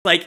Like,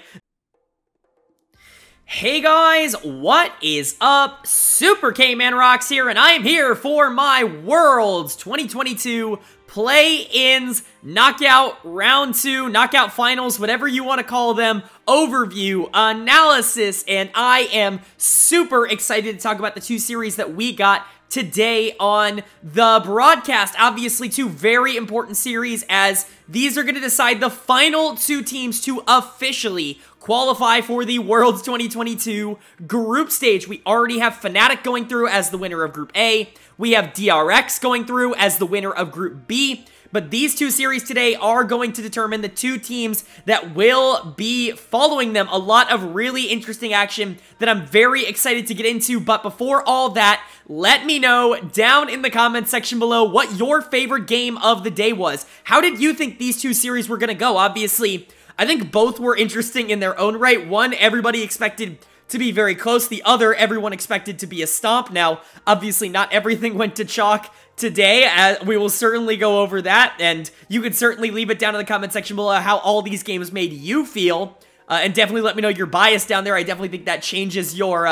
hey guys, what is up? SuperKmanrocks here, and I am here for my Worlds 2022 Play-Ins, Knockout Round 2, Knockout Finals, whatever you want to call them, overview, analysis, and I am super excited to talk about the two series that we got today on the broadcast. Obviously, two very important series, as these are going to decide the final two teams to officially qualify for the Worlds 2022 group stage. We already have Fnatic going through as the winner of Group A. We have DRX going through as the winner of Group B. But these two series today are going to determine the two teams that will be following them. A lot of really interesting action that I'm very excited to get into. But before all that, let me know down in the comments section below what your favorite game of the day was. How did you think these two series were going to go? Obviously, I think both were interesting in their own right. One, everybody expected to be very close. The other, everyone expected to be a stomp. Now, obviously, not everything went to chalk today. We will certainly go over that, and you can certainly leave it down in the comment section below how all these games made you feel. And definitely let me know your bias down there. I definitely think that changes your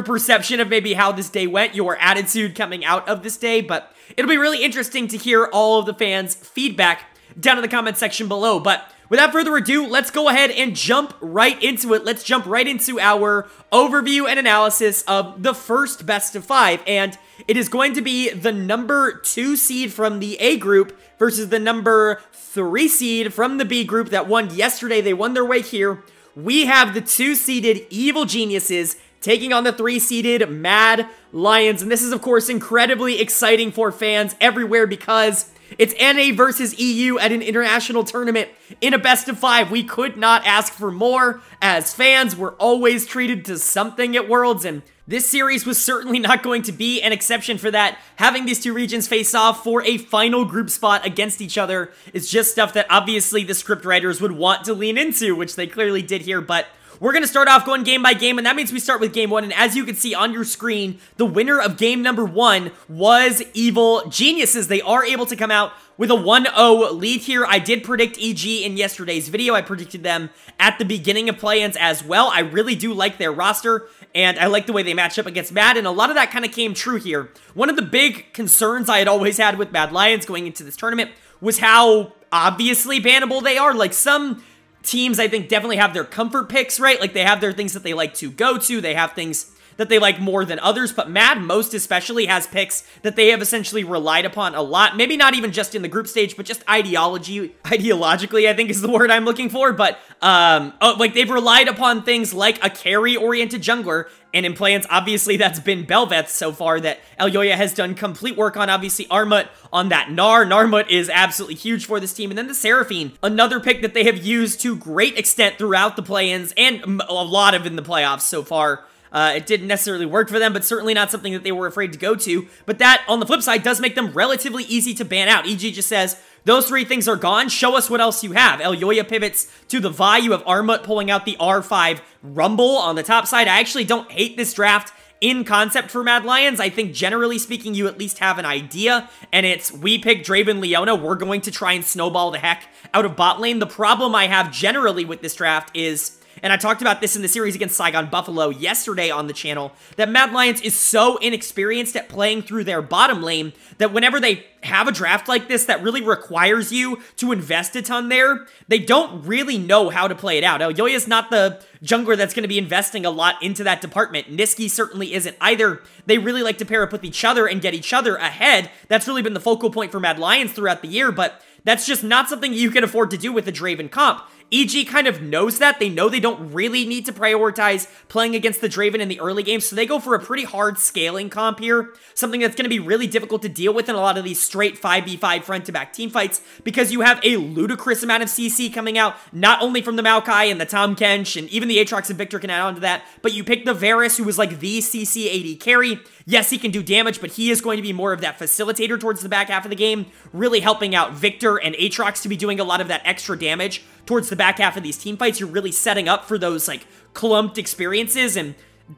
perception of maybe how this day went, your attitude coming out of this day. But it'll be really interesting to hear all of the fans' feedback down in the comment section below. But without further ado, let's go ahead and jump right into it. Let's jump right into our overview and analysis of the first best of 5. And it is going to be the number 2 seed from the A group versus the number 3 seed from the B group that won yesterday. They won their way here. We have the 2-seeded Evil Geniuses taking on the 3-seeded Mad Lions. And this is, of course, incredibly exciting for fans everywhere because it's NA versus EU at an international tournament in a best of 5. We could not ask for more. As fans, we're always treated to something at Worlds, and this series was certainly not going to be an exception for that. Having these two regions face off for a final group spot against each other is just stuff that obviously the scriptwriters would want to lean into, which they clearly did here. But we're going to start off going game by game, and that means we start with game 1. And as you can see on your screen, the winner of game number 1 was Evil Geniuses. They are able to come out with a 1-0 lead here. I did predict EG in yesterday's video. I predicted them at the beginning of play-ins as well. I really do like their roster, and I like the way they match up against Mad, and a lot of that kind of came true here. One of the big concerns I had always had with Mad Lions going into this tournament was how obviously bannable they are. Like, some teams, I think, definitely have their comfort picks, right? Like, they have their things that they like to go to. They have things that they like more than others, but Mad most especially has picks that they have essentially relied upon a lot. Maybe not even just in the group stage, but just ideologically, I think is the word I'm looking for. But like, they've relied upon things like a carry-oriented jungler, and in play-ins, obviously, that's been Bel'Veth so far that Elyoya has done complete work on. Obviously, Armut on that Gnar. Narmut is absolutely huge for this team. And then the Seraphine, another pick that they have used to great extent throughout the play-ins and a lot of in the playoffs so far. It didn't necessarily work for them, but certainly not something that they were afraid to go to. But that, on the flip side, does make them relatively easy to ban out. EG just says, those 3 things are gone, show us what else you have. Elyoya pivots to the Vi. You have Armut pulling out the R5 Rumble on the top side. I actually don't hate this draft in concept for Mad Lions. I think, generally speaking, you at least have an idea, and it's, we pick Draven Leona, we're going to try and snowball the heck out of bot lane. The problem I have generally with this draft is, and I talked about this in the series against Saigon Buffalo yesterday on the channel, that Mad Lions is so inexperienced at playing through their bottom lane that whenever they have a draft like this that really requires you to invest a ton there, they don't really know how to play it out. Elyoya's not the jungler that's going to be investing a lot into that department. Niski certainly isn't either. They really like to pair up with each other and get each other ahead. That's really been the focal point for Mad Lions throughout the year, but that's just not something you can afford to do with a Draven comp. EG kind of knows that. They know they don't really need to prioritize playing against the Draven in the early game, so they go for a pretty hard scaling comp here. Something that's going to be really difficult to deal with in a lot of these straight 5v5 front-to-back teamfights, because you have a ludicrous amount of CC coming out, not only from the Maokai and the Tahm Kench, and even the Aatrox and Victor can add on to that, but you pick the Varus, who was like the CC AD carry. Yes, he can do damage, but he is going to be more of that facilitator towards the back half of the game, really helping out Victor and Aatrox to be doing a lot of that extra damage towards the back half of these teamfights. You're really setting up for those, like, clumped experiences, and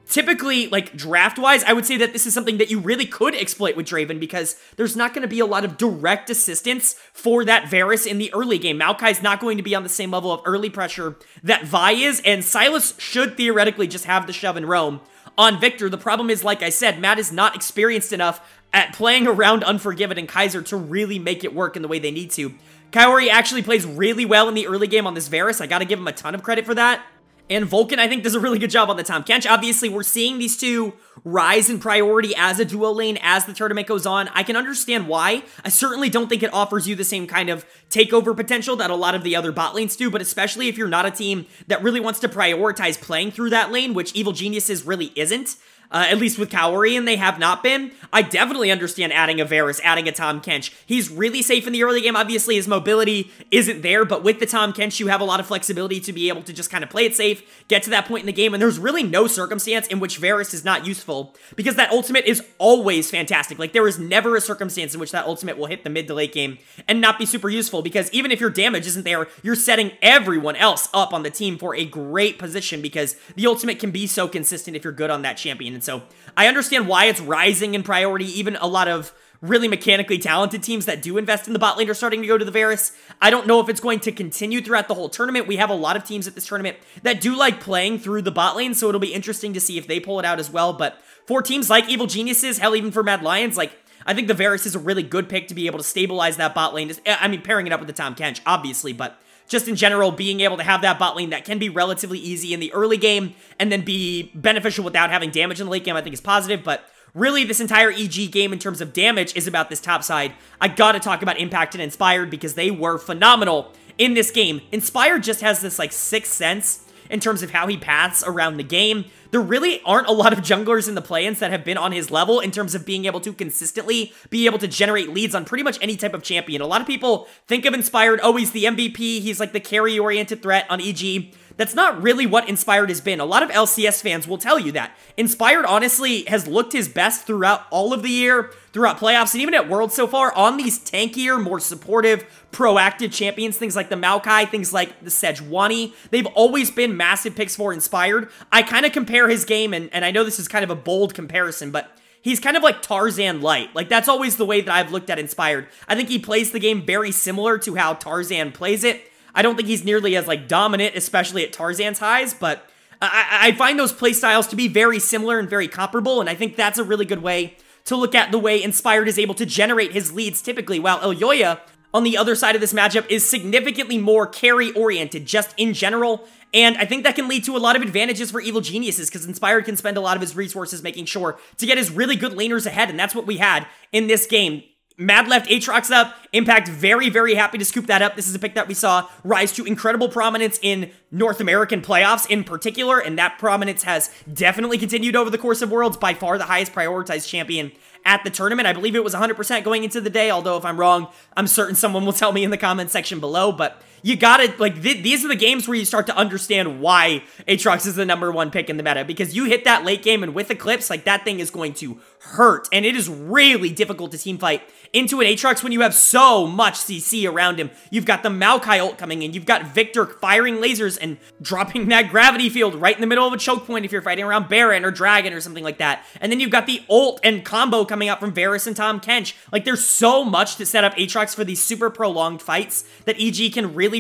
typically, like, draft-wise, I would say that this is something that you really could exploit with Draven because there's not going to be a lot of direct assistance for that Varus in the early game. Maokai's not going to be on the same level of early pressure that Vi is, and Sylas should theoretically just have the shove and roam on Victor. The problem is, like I said, Matt is not experienced enough at playing around Unforgiven and Kaiser to really make it work in the way they need to. Kaori actually plays really well in the early game on this Varus. I gotta give him a ton of credit for that. And Vulcan, I think, does a really good job on the Tahm Kench. Obviously, we're seeing these two rise in priority as a duo lane as the tournament goes on. I can understand why. I certainly don't think it offers you the same kind of takeover potential that a lot of the other bot lanes do, but especially if you're not a team that really wants to prioritize playing through that lane, which Evil Geniuses really isn't. At least with Kaori, and they have not been. I definitely understand adding a Varus, adding a Tahm Kench. He's really safe in the early game. Obviously, his mobility isn't there, but with the Tahm Kench, you have a lot of flexibility to be able to just kind of play it safe, get to that point in the game, and there's really no circumstance in which Varus is not useful, because that ultimate is always fantastic. Like, there is never a circumstance in which that ultimate will hit the mid to late game and not be super useful, because even if your damage isn't there, you're setting everyone else up on the team for a great position, because the ultimate can be so consistent if you're good on that champion. And so I understand why it's rising in priority. Even a lot of really mechanically talented teams that do invest in the bot lane are starting to go to the Varus. I don't know if it's going to continue throughout the whole tournament. We have a lot of teams at this tournament that do like playing through the bot lane, so it'll be interesting to see if they pull it out as well. But for teams like Evil Geniuses, hell, even for Mad Lions, like, I think the Varus is a really good pick to be able to stabilize that bot lane. I mean, pairing it up with the Tahm Kench, obviously, but just in general, being able to have that bot lane that can be relatively easy in the early game and then be beneficial without having damage in the late game, I think is positive. But really, this entire EG game in terms of damage is about this top side. I gotta talk about Impact and Inspired because they were phenomenal in this game. Inspired just has this, like, sixth sense in terms of how he paths around the game. There really aren't a lot of junglers in the play-ins that have been on his level in terms of being able to consistently be able to generate leads on pretty much any type of champion. A lot of people think of Inspired, oh, he's the MVP, he's like the carry-oriented threat on EG. That's not really what Inspired has been. A lot of LCS fans will tell you that. Inspired, honestly, has looked his best throughout all of the year, throughout playoffs, and even at Worlds so far, on these tankier, more supportive, proactive champions, things like the Maokai, things like the Sejuani. They've always been massive picks for Inspired. I kind of compare his game, and I know this is kind of a bold comparison, but he's kind of like Tarzan light. Like, that's always the way that I've looked at Inspired. I think he plays the game very similar to how Tarzan plays it. I don't think he's nearly as, like, dominant, especially at Tarzan's highs, but I find those playstyles to be very similar and very comparable, and I think that's a really good way to look at the way Inspired is able to generate his leads typically, while Elyoya, on the other side of this matchup, is significantly more carry-oriented, just in general, and I think that can lead to a lot of advantages for Evil Geniuses, because Inspired can spend a lot of his resources making sure to get his really good laners ahead, and that's what we had in this game. Mad left Aatrox up. Impact very, very happy to scoop that up. This is a pick that we saw rise to incredible prominence in North American playoffs in particular, and that prominence has definitely continued over the course of Worlds. By far the highest prioritized champion at the tournament. I believe it was 100% going into the day, although if I'm wrong, I'm certain someone will tell me in the comment section below, but you gotta, like, these are the games where you start to understand why Aatrox is the #1 pick in the meta, because you hit that late game and with Eclipse, like, that thing is going to hurt, and it is really difficult to teamfight into an Aatrox when you have so much CC around him. You've got the Maokai ult coming in, you've got Victor firing lasers and dropping that gravity field right in the middle of a choke point if you're fighting around Baron or Dragon or something like that, and then you've got the ult and combo coming out from Varus and Tahm Kench. Like, there's so much to set up Aatrox for these super prolonged fights that EG can really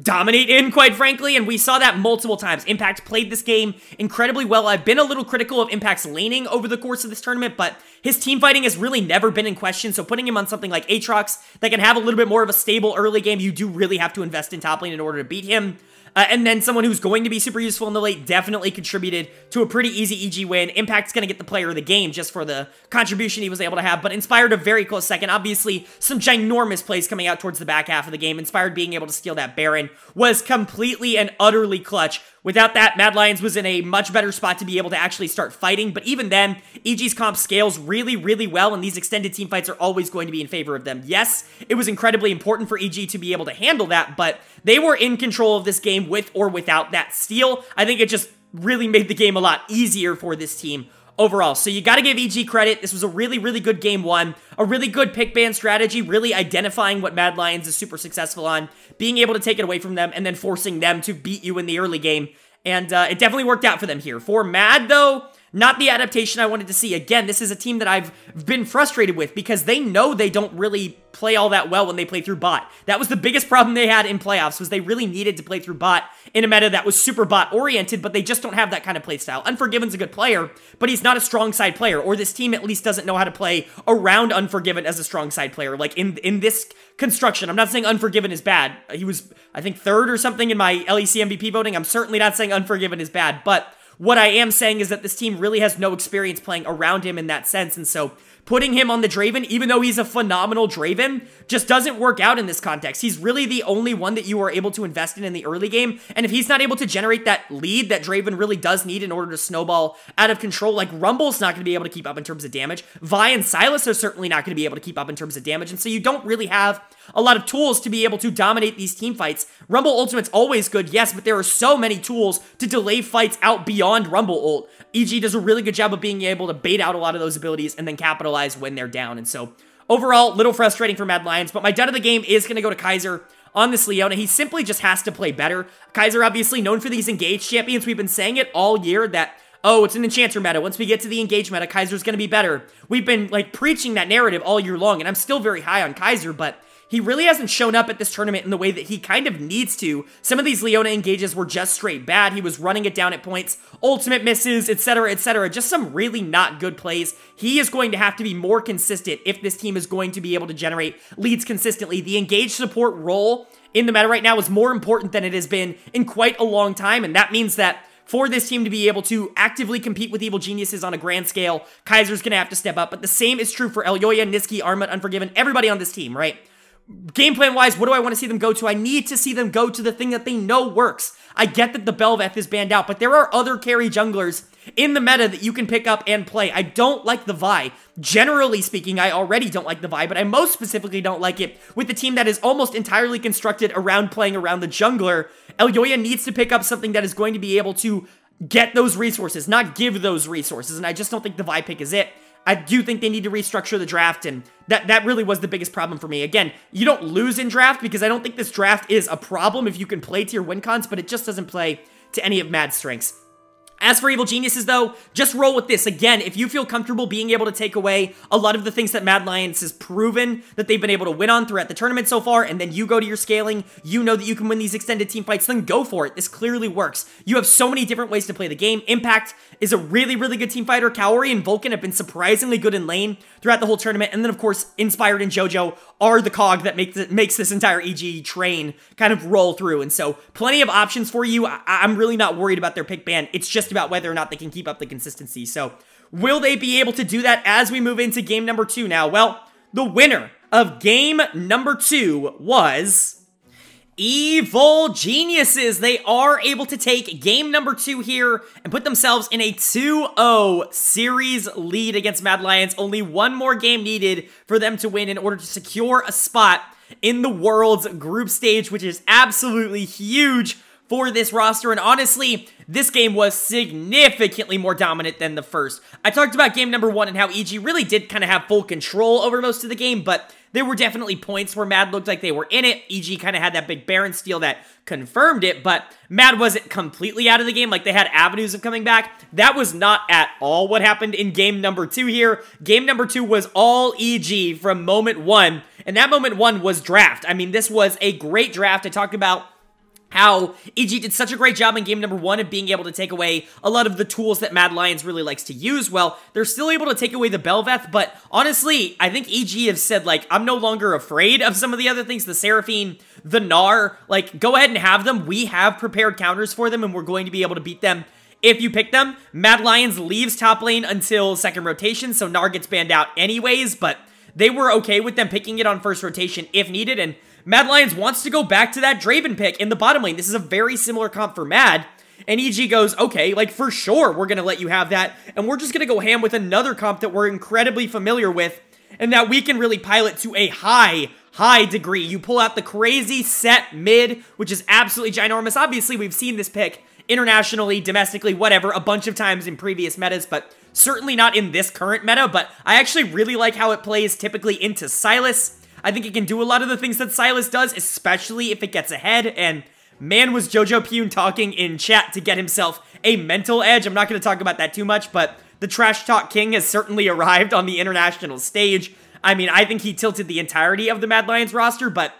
dominate in, quite frankly, and we saw that multiple times. Impact played this game incredibly well. I've been a little critical of Impact's laning over the course of this tournament, but his team fighting has really never been in question, so putting him on something like Aatrox that can have a little bit more of a stable early game, you do really have to invest in top lane in order to beat him. And then someone who's going to be super useful in the late definitely contributed to a pretty easy EG win. Impact's going to get the player of the game just for the contribution he was able to have, but Inspired a very close second. Obviously, some ginormous plays coming out towards the back half of the game. Inspired being able to steal that Baron was completely and utterly clutch. Without that, Mad Lions was in a much better spot to be able to actually start fighting, but even then, EG's comp scales really well, and these extended team fights are always going to be in favor of them. Yes, it was incredibly important for EG to be able to handle that, but they were in control of this game with or without that steal. I think it just really made the game a lot easier for this team overall. So you got to give EG credit. This was a really good game one, a really good pick ban strategy, really identifying what Mad Lions is super successful on, being able to take it away from them, and then forcing them to beat you in the early game. And it definitely worked out for them here. For Mad, though, not the adaptation I wanted to see. Again, this is a team that I've been frustrated with because they know they don't really play all that well when they play through bot. That was the biggest problem they had in playoffs, was they really needed to play through bot in a meta that was super bot oriented, but they just don't have that kind of play style. Unforgiven's a good player, but he's not a strong side player, or this team at least doesn't know how to play around Unforgiven as a strong side player. Like in this construction, I'm not saying Unforgiven is bad. He was, I think, 3rd or something in my LEC MVP voting. I'm certainly not saying Unforgiven is bad, but what I am saying is that this team really has no experience playing around him in that sense, and so putting him on the Draven, even though he's a phenomenal Draven, just doesn't work out in this context. He's really the only one that you are able to invest in the early game, and if he's not able to generate that lead that Draven really does need in order to snowball out of control, like Rumble's not going to be able to keep up in terms of damage, Vi and Sylas are certainly not going to be able to keep up in terms of damage, and so you don't really have a lot of tools to be able to dominate these team fights. Rumble Ultimate's always good, yes, but there are so many tools to delay fights out beyond Rumble Ult. EG does a really good job of being able to bait out a lot of those abilities and then capitalize when they're down, and so overall, little frustrating for Mad Lions, but my dud of the game is going to go to Kaiser on this Leona. He simply just has to play better. Kaiser obviously known for these engaged champions. We've been saying it all year that, oh, it's an Enchanter meta. Once we get to the engage meta, Kaiser's going to be better. We've been, like, preaching that narrative all year long, and I'm still very high on Kaiser, but he really hasn't shown up at this tournament in the way that he kind of needs to. Some of these Leona engages were just straight bad. He was running it down at points, ultimate misses, etc., etc. Just some really not good plays. He is going to have to be more consistent if this team is going to be able to generate leads consistently. The engage support role in the meta right now is more important than it has been in quite a long time, and that means that for this team to be able to actively compete with Evil Geniuses on a grand scale, Kaiser's going to have to step up, but the same is true for Elyoya, Niski, Armut, Unforgiven, everybody on this team, right? Game plan wise, what do I want to see them go to? I need to see them go to the thing that they know works. I get that the Bel'Veth is banned out, but there are other carry junglers in the meta that you can pick up and play. I don't like the Vi. Generally speaking, I already don't like the Vi, but I most specifically don't like it with the team that is almost entirely constructed around playing around the jungler. Elyoya needs to pick up something that is going to be able to get those resources, not give those resources, and I just don't think the Vi pick is it. I do think they need to restructure the draft, and that really was the biggest problem for me. Again, you don't lose in draft because I don't think this draft is a problem if you can play to your win cons, but it just doesn't play to any of Mad's strengths. As for Evil Geniuses, though, just roll with this. Again, if you feel comfortable being able to take away a lot of the things that Mad Lions has proven that they've been able to win on throughout the tournament so far, and then you go to your scaling, you know that you can win these extended team fights, then go for it. This clearly works. You have so many different ways to play the game. Impact is a really, really good team fighter. Kaori and Vulcan have been surprisingly good in lane throughout the whole tournament, and then, of course, Inspired and JoJo are the cog that makes this entire EG train kind of roll through, and so plenty of options for you. I'm really not worried about their pick ban. It's just about whether or not they can keep up the consistency. So will they be able to do that as we move into game number 2 now? Well, the winner of game number 2 was Evil Geniuses. They are able to take game number 2 here and put themselves in a 2-0 series lead against Mad Lions. Only one more game needed for them to win in order to secure a spot in the World's group stage, which is absolutely huge for this roster, and honestly, this game was significantly more dominant than the first. I talked about game number 1 and how EG really did kind of have full control over most of the game, but there were definitely points where Mad looked like they were in it. EG kind of had that big Baron steal that confirmed it, but Mad wasn't completely out of the game. Like, they had avenues of coming back. That was not at all what happened in game number 2 here. Game number 2 was all EG from moment 1, and that moment 1 was draft. I mean, this was a great draft. I talked about how EG did such a great job in game number 1 of being able to take away a lot of the tools that Mad Lions really likes to use. Well, they're still able to take away the Bel'Veth, but honestly, I think EG have said, like, I'm no longer afraid of some of the other things, the Seraphine, the Gnar, like, go ahead and have them. We have prepared counters for them, and we're going to be able to beat them if you pick them. Mad Lions leaves top lane until second rotation, so Gnar gets banned out anyways, but they were okay with them picking it on first rotation if needed, and Mad Lions wants to go back to that Draven pick in the bottom lane. This is a very similar comp for Mad, and EG goes, okay, like, for sure, we're going to let you have that, and we're just going to go ham with another comp that we're incredibly familiar with, and that we can really pilot to a high degree. You pull out the crazy set mid, which is absolutely ginormous. Obviously, we've seen this pick internationally, domestically, whatever, a bunch of times in previous metas, but certainly not in this current meta, but I actually really like how it plays typically into Sylas. I think it can do a lot of the things that Sylas does, especially if it gets ahead, and man, was Jojo Pune talking in chat to get himself a mental edge. I'm not going to talk about that too much, but the Trash Talk King has certainly arrived on the international stage. I mean, I think he tilted the entirety of the Mad Lions roster, but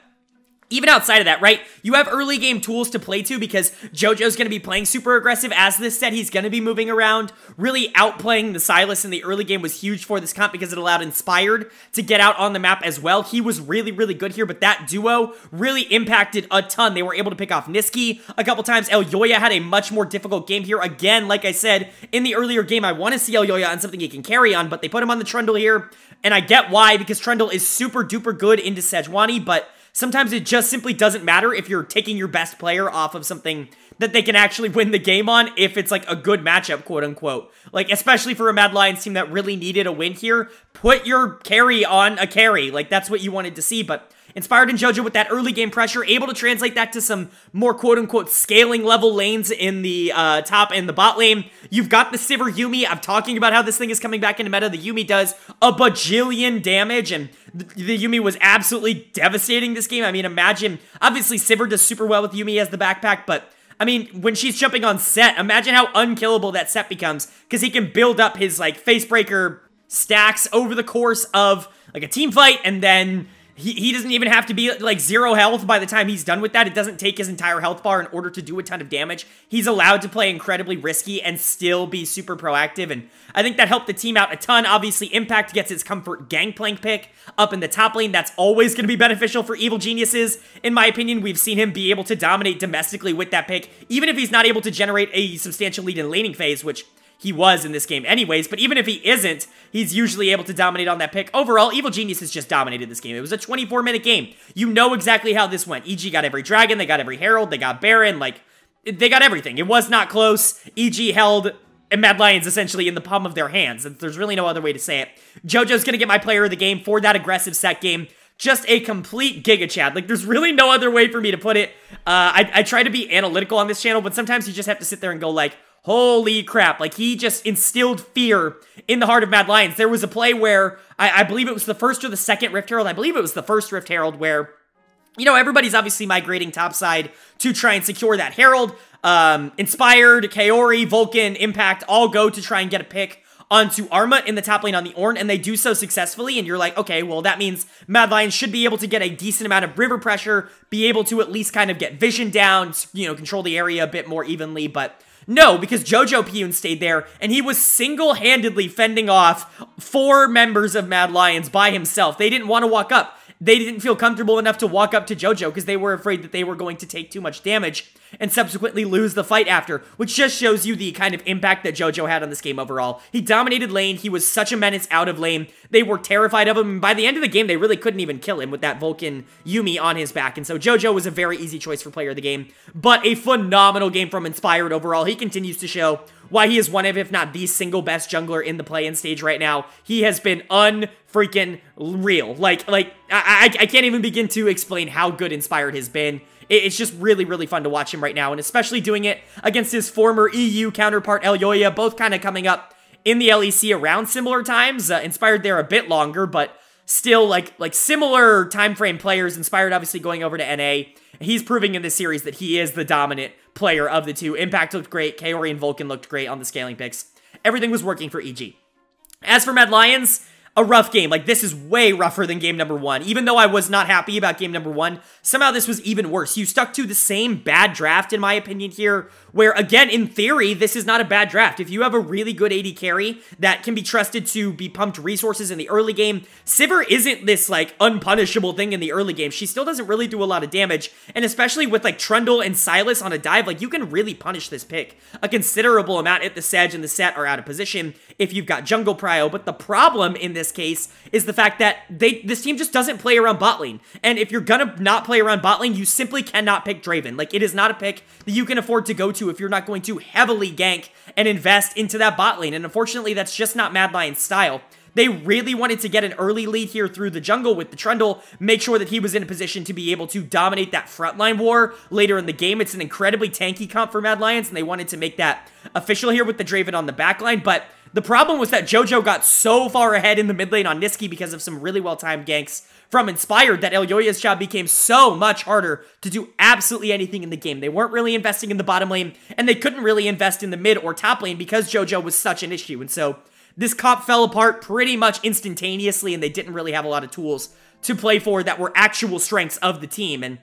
even outside of that, right, you have early game tools to play to because JoJo's going to be playing super aggressive as this set. He's going to be moving around. Really outplaying the Silas in the early game was huge for this comp because it allowed Inspired to get out on the map as well. He was really, really good here, but that duo really impacted a ton. They were able to pick off Niski a couple times. Elyoya had a much more difficult game here. Again, like I said, in the earlier game, I want to see Elyoya on something he can carry on, but they put him on the Trundle here, and I get why, because Trundle is super duper good into Sejuani, but sometimes it just simply doesn't matter if you're taking your best player off of something that they can actually win the game on if it's like a good matchup, quote unquote. Like, especially for a Mad Lions team that really needed a win here, put your carry on a carry. Like, that's what you wanted to see, but Inspired and JoJo with that early game pressure, able to translate that to some more quote-unquote scaling level lanes in the top and the bot lane. You've got the Sivir Yuumi. I'm talking about how this thing is coming back into meta. The Yuumi does a bajillion damage, and the Yuumi was absolutely devastating this game. I mean, imagine, obviously Sivir does super well with Yuumi as the backpack, but I mean, when she's jumping on set, imagine how unkillable that set becomes, because he can build up his, like, facebreaker stacks over the course of, like, a team fight, and then he doesn't even have to be, like, 0 health by the time he's done with that. It doesn't take his entire health bar in order to do a ton of damage. He's allowed to play incredibly risky and still be super proactive, and I think that helped the team out a ton. Obviously, Impact gets his Comfort Gangplank pick up in the top lane. That's always going to be beneficial for Evil Geniuses. In my opinion, we've seen him be able to dominate domestically with that pick, even if he's not able to generate a substantial lead in laning phase, which he was in this game anyways, but even if he isn't, he's usually able to dominate on that pick. Overall, Evil Geniuses just dominated this game. It was a 24-minute game. You know exactly how this went. EG got every Dragon, they got every Herald, they got Baron, like, they got everything. It was not close. EG held Mad Lions essentially in the palm of their hands. There's really no other way to say it. JoJo's gonna get my player of the game for that aggressive set game. Just a complete Giga Chad. Like, there's really no other way for me to put it. I try to be analytical on this channel, but sometimes you just have to sit there and go like, holy crap, like, he just instilled fear in the heart of Mad Lions. There was a play where, I believe it was the first or the second Rift Herald, I believe it was the first Rift Herald, where, you know, everybody's obviously migrating topside to try and secure that Herald. Inspired, Kaori, Vulcan, Impact all go to try and get a pick onto Arma in the top lane on the Ornn, and they do so successfully, and you're like, okay, well, that means Mad Lions should be able to get a decent amount of river pressure, be able to at least kind of get vision down, you know, control the area a bit more evenly, but no, because Jojo Pune stayed there, and he was single-handedly fending off 4 members of Mad Lions by himself. They didn't want to walk up. They didn't feel comfortable enough to walk up to Jojo because they were afraid that they were going to take too much damage and subsequently lose the fight after, which just shows you the kind of impact that Jojo had on this game overall. He dominated lane. He was such a menace out of lane. They were terrified of him, and by the end of the game, they really couldn't even kill him with that Vulcan Yuumi on his back, and so Jojo was a very easy choice for player of the game, but a phenomenal game from Inspired overall. He continues to show why he is one of, if not the single best jungler in the play-in stage right now. He has been unfreaking real. Like I can't even begin to explain how good Inspired has been. It's just really, really fun to watch him right now, and especially doing it against his former EU counterpart, Elyoya, both kind of coming up in the LEC around similar times. Inspired there a bit longer, but still like similar time frame players. Inspired obviously going over to NA. He's proving in this series that he is the dominant player of the two. Impact looked great. Kaori and Vulcan looked great on the scaling picks. Everything was working for EG. As for Mad Lions, a rough game. Like, this is way rougher than game number 1. Even though I was not happy about game number 1, somehow this was even worse. You stuck to the same bad draft, in my opinion, here, where, again, in theory, this is not a bad draft. If you have a really good AD carry that can be trusted to be pumped resources in the early game, Sivir isn't this, like, unpunishable thing in the early game. She still doesn't really do a lot of damage, and especially with, like, Trundle and Silas on a dive, like, you can really punish this pick a considerable amount if the Sedge and the Set are out of position if you've got jungle prio. But the problem in this case is the fact that this team just doesn't play around bot lane. And if you're gonna not play around bot lane, you simply cannot pick Draven. Like, it is not a pick that you can afford to go to if you're not going to heavily gank and invest into that bot lane. And unfortunately, that's just not Mad Lions' style. They really wanted to get an early lead here through the jungle with the Trundle, make sure that he was in a position to be able to dominate that frontline war later in the game. It's an incredibly tanky comp for Mad Lions, and they wanted to make that official here with the Draven on the backline, but the problem was that Jojo got so far ahead in the mid lane on Niski because of some really well-timed ganks from Inspired that Elyoya's job became so much harder to do absolutely anything in the game. They weren't really investing in the bottom lane, and they couldn't really invest in the mid or top lane because JoJo was such an issue. And so this comp fell apart pretty much instantaneously, and they didn't really have a lot of tools to play for that were actual strengths of the team. And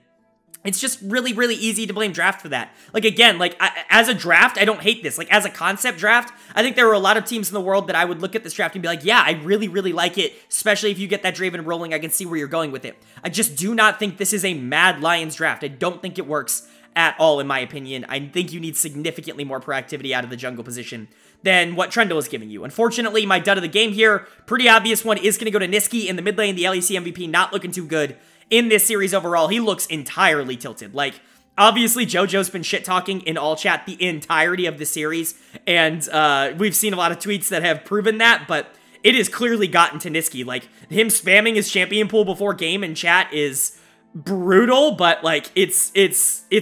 it's just really, really easy to blame draft for that. Like, again, like, as a draft, I don't hate this. Like, as a concept draft, I think there are a lot of teams in the world that I would look at this draft and be like, yeah, I really, really like it, especially if you get that Draven rolling. I can see where you're going with it. I just do not think this is a Mad Lions draft. I don't think it works at all, in my opinion. I think you need significantly more proactivity out of the jungle position than what Trundle is giving you. Unfortunately, my dud of the game here, pretty obvious one, is going to go to Niski in the mid lane. The LEC MVP not looking too good in this series overall. He looks entirely tilted. Like, obviously, JoJo's been shit-talking in all chat the entirety of the series, and we've seen a lot of tweets that have proven that, but it has clearly gotten to Niski. Like, him spamming his champion pool before game in chat is brutal, but, like, it's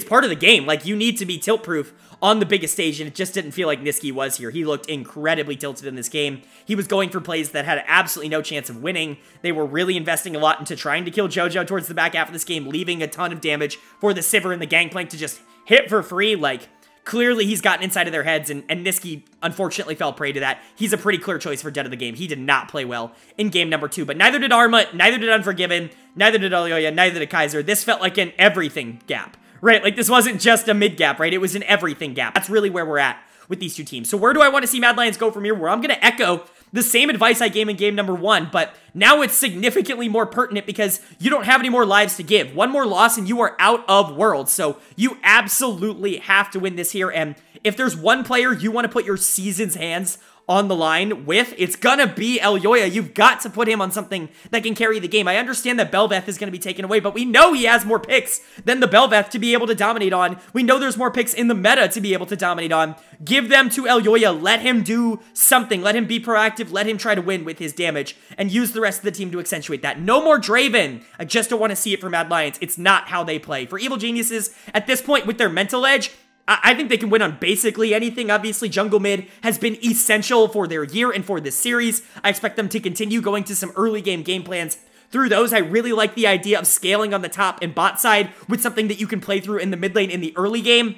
part of the game. Like, you need to be tilt-proof on the biggest stage, and it just didn't feel like Niski was here. He looked incredibly tilted in this game. He was going for plays that had absolutely no chance of winning. They were really investing a lot into trying to kill JoJo towards the back half of this game, leaving a ton of damage for the Sivir and the Gangplank to just hit for free. Like, clearly he's gotten inside of their heads, and Niski unfortunately fell prey to that. He's a pretty clear choice for dead of the game. He did not play well in game number 2, but neither did Arma, neither did Unforgiven, neither did Elyoya, neither did Kaiser. This felt like an everything gap. Right, like this wasn't just a mid gap, right? It was an everything gap. That's really where we're at with these two teams. So where do I want to see Mad Lions go from here? Where I'm going to echo the same advice I gave in game number 1, but now it's significantly more pertinent because you don't have any more lives to give. One more loss and you are out of Worlds. So you absolutely have to win this here. And if there's one player you want to put your season's hands on the line with, it's gonna be Elyoya. You've got to put him on something that can carry the game. I understand that Bel'Veth is gonna be taken away, but we know he has more picks than the Bel'Veth to be able to dominate on. We know there's more picks in the meta to be able to dominate on. Give them to Elyoya. Let him do something. Let him be proactive. Let him try to win with his damage and use the rest of the team to accentuate that. No more Draven. I just don't want to see it for Mad Lions. It's not how they play. For Evil Geniuses, at this point with their mental edge, I think they can win on basically anything. Obviously, jungle mid has been essential for their year and for this series. I expect them to continue going to some early game plans through those. I really like the idea of scaling on the top and bot side with something that you can play through in the mid lane in the early game.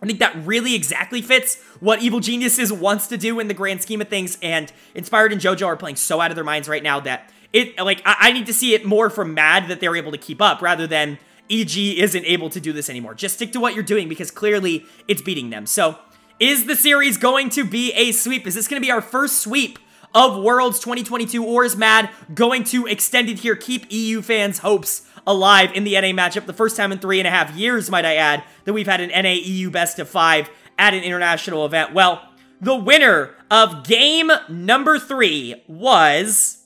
I think that really exactly fits what Evil Geniuses wants to do in the grand scheme of things, and Inspired and JoJo are playing so out of their minds right now that I need to see it more from Mad that they're able to keep up rather than EG isn't able to do this anymore. Just stick to what you're doing because clearly it's beating them. So, is the series going to be a sweep? Is this going to be our first sweep of Worlds 2022, or is Mad going to extend it here? Keep EU fans' hopes alive in the NA matchup. The first time in 3.5 years, might I add, that we've had an NA EU best of 5 at an international event. Well, the winner of game number 3 was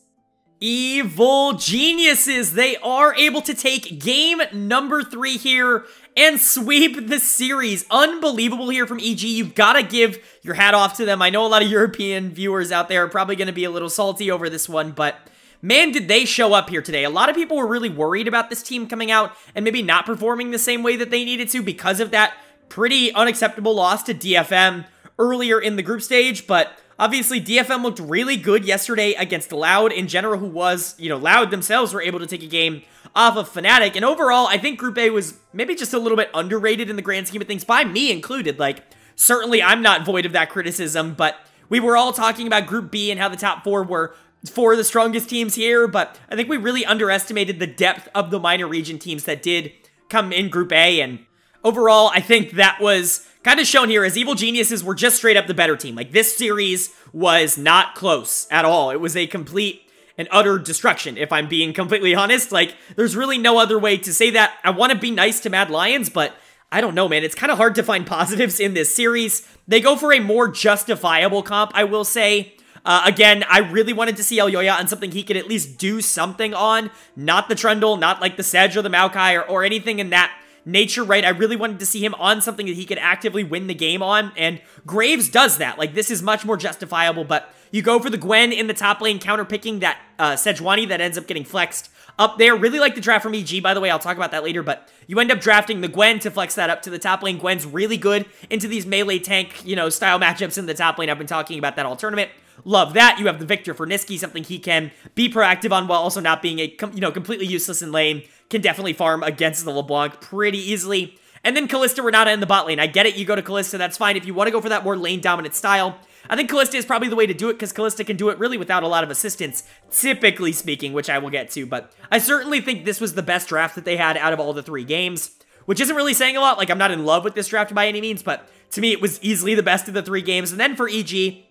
Evil Geniuses. They are able to take game number 3 here and sweep the series. Unbelievable here from EG. You've got to give your hat off to them. I know a lot of European viewers out there are probably going to be a little salty over this one, but man, did they show up here today. A lot of people were really worried about this team coming out and maybe not performing the same way that they needed to because of that pretty unacceptable loss to DFM earlier in the group stage, but obviously, DFM looked really good yesterday against Loud in general, who was, Loud themselves were able to take a game off of Fnatic. And overall, I think Group A was maybe just a little bit underrated in the grand scheme of things, by me included. Like, certainly I'm not void of that criticism, but we were all talking about Group B and how the top 4 were 4 of the strongest teams here, but I think we really underestimated the depth of the minor region teams that did come in Group A, and overall, I think that was kind of shown here as Evil Geniuses were just straight up the better team. Like, this series was not close at all. It was a complete and utter destruction, if I'm being completely honest. Like, there's really no other way to say that. I want to be nice to Mad Lions, but I don't know, man. It's kind of hard to find positives in this series. They go for a more justifiable comp, I will say. Again, I really wanted to see Elyoya on something he could at least do something on. Not the Trundle, not like the Sedge or the Maokai or anything in that nature, right? I really wanted to see him on something that he could actively win the game on, and Graves does that. Like, this is much more justifiable, but you go for the Gwen in the top lane, counter-picking that Sejuani that ends up getting flexed up there. Really like the draft from EG, by the way. I'll talk about that later, but you end up drafting the Gwen to flex that up to the top lane. Gwen's really good into these melee tank, style matchups in the top lane. I've been talking about that all tournament. love that. You have the Victor for Niski, something he can be proactive on while also not being a, completely useless in lane. Can definitely farm against the LeBlanc pretty easily. And then Kalista Renata in the bot lane. I get it, you go to Kalista, that's fine. If you want to go for that more lane dominant style, I think Kalista is probably the way to do it, because Kalista can do it really without a lot of assistance, typically speaking, which I will get to. But I certainly think this was the best draft that they had out of all the 3 games, which isn't really saying a lot. Like, I'm not in love with this draft by any means, but to me, it was easily the best of the 3 games. And then for EG,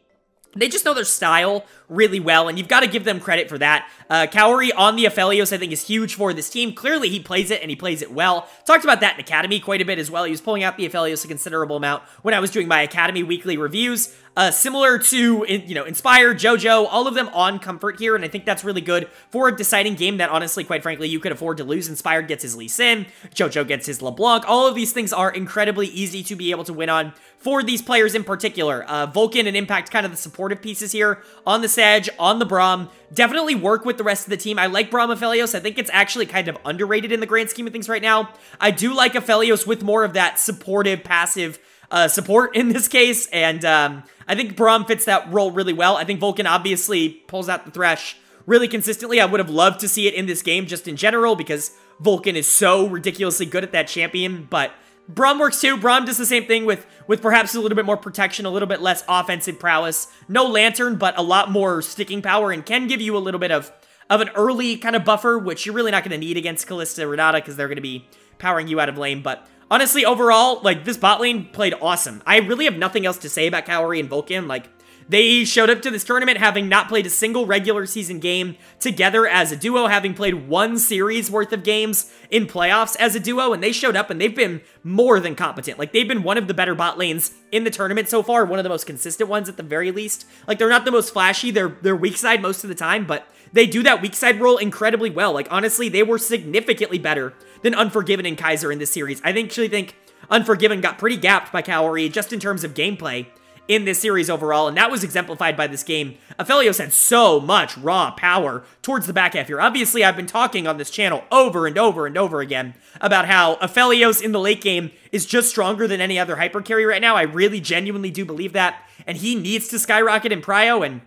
they just know their style really well, and you've got to give them credit for that. Kaori on the Aphelios, I think, is huge for this team. Clearly, he plays it, and he plays it well. Talked about that in Academy quite a bit as well. He was pulling out the Aphelios a considerable amount when I was doing my Academy weekly reviews. Similar to, Inspired, JoJo, all of them on Comfort here, and I think that's really good for a deciding game that, honestly, quite frankly, you could afford to lose. Inspired gets his Lee Sin, JoJo gets his LeBlanc. All of these things are incredibly easy to be able to win on for these players in particular. Vulcan and Impact, kind of the supportive pieces here on the Sedge, on the Braum. Definitely work with the rest of the team. I like Braum Aphelios. I think it's actually kind of underrated in the grand scheme of things right now. I do like Aphelios with more of that supportive, passive support in this case, and I think Braum fits that role really well. I think Vulcan obviously pulls out the Thresh really consistently. I would have loved to see it in this game just in general, because Vulcan is so ridiculously good at that champion, but Braum works too. Braum does the same thing with perhaps a little bit more protection, a little bit less offensive prowess. No Lantern, but a lot more sticking power, and can give you a little bit of an early kind of buffer, which you're really not going to need against Kalista Renata, because they're going to be powering you out of lane. But honestly, overall, like, this bot lane played awesome. I really have nothing else to say about Kaori and Vulcan. Like, they showed up to this tournament having not played a single regular season game together as a duo, having played 1 series worth of games in playoffs as a duo, and they showed up and they've been more than competent. Like, they've been one of the better bot lanes in the tournament so far, one of the most consistent ones at the very least. Like, they're not the most flashy, they're weak side most of the time, but they do that weak side role incredibly well. Like, honestly, they were significantly better than Unforgiven and Kaiser in this series. I actually think Unforgiven got pretty gapped by Kaori just in terms of gameplay in this series overall, and that was exemplified by this game. Aphelios had so much raw power towards the back half here. Obviously, I've been talking on this channel over and over and over again about how Aphelios in the late game is just stronger than any other hyper carry right now. I really genuinely do believe that, and he needs to skyrocket in Prio, and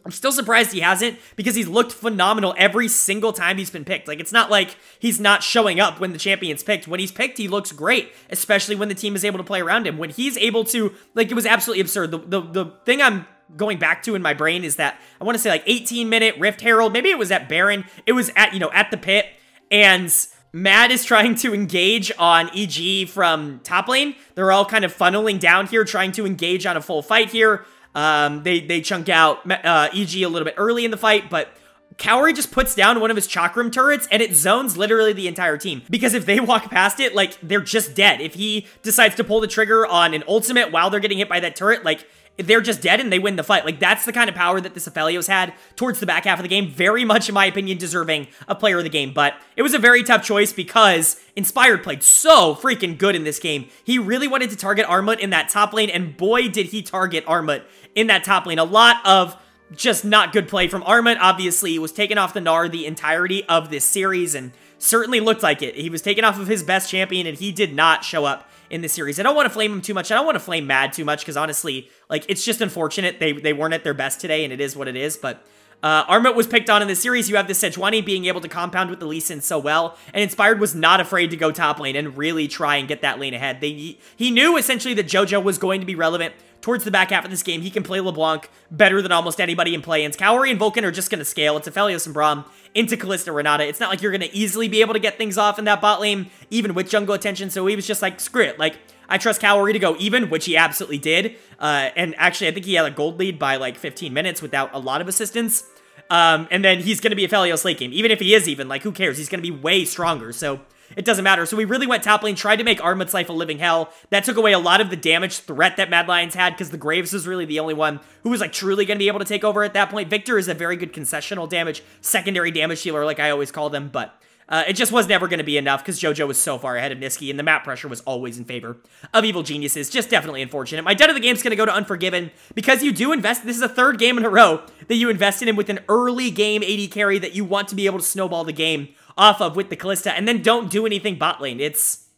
I'm still surprised he hasn't, because he's looked phenomenal every single time he's been picked. Like, it's not like he's not showing up when the champion's picked. When he's picked, he looks great, especially when the team is able to play around him. When he's able to, like, it was absolutely absurd. The thing I'm going back to in my brain is that, I want to say, like, 18-minute Rift Herald. Maybe it was at Baron. It was at, at the pit, and Mad is trying to engage on EG from top lane. They're all kind of funneling down here, trying to engage on a full fight here. They chunk out EG a little bit early in the fight, but Kaori just puts down one of his Chakram turrets, and it zones literally the entire team. Because if they walk past it, like, they're just dead. If he decides to pull the trigger on an ultimate while they're getting hit by that turret, like, they're just dead and they win the fight. Like, that's the kind of power that this Aphelios had towards the back half of the game. Very much, in my opinion, deserving of player of the game. But it was a very tough choice because Inspired played so freaking good in this game. He really wanted to target Armut in that top lane, and boy, did he target Armut in that top lane. A lot of just not good play from Armut. Obviously, he was taken off the Gnar the entirety of this series, and certainly looked like it. He was taken off of his best champion, and he did not show up in this series. I don't want to flame him too much. I don't want to flame Mad too much, because honestly, like, it's just unfortunate. They weren't at their best today, and it is what it is, but Armut was picked on in this series. You have the Sejuani being able to compound with the Lee Sin so well, and Inspired was not afraid to go top lane and really try and get that lane ahead. He knew essentially that JoJo was going to be relevant towards the back half of this game. He can play LeBlanc better than almost anybody in play-ins. Kaori and Vulcan are just going to scale. It's Aphelios and Braum into Kalista Renata. It's not like you're going to easily be able to get things off in that bot lane, even with jungle attention, so he was just like, screw it. Like, I trust Kaori to go even, which he absolutely did. And actually, I think he had a gold lead by like 15 minutes without a lot of assistance. And then he's going to be Aphelios late game. Even if he is even, like, who cares? He's going to be way stronger, so it doesn't matter. So we really went top lane, tried to make Armut's life a living hell. That took away a lot of the damage threat that Mad Lions had, because the Graves was really the only one who was, like, truly going to be able to take over at that point. Victor is a very good concessional damage, secondary damage dealer, like I always call them, but it just was never going to be enough, because JoJo was so far ahead of Niski, and the map pressure was always in favor of Evil Geniuses. Just definitely unfortunate. My dud of the game is going to go to Unforgiven, because you do invest. This is a third game in a row that you invested in with an early game AD carry that you want to be able to snowball the game off of with the Kalista, and then don't do anything bot lane. It's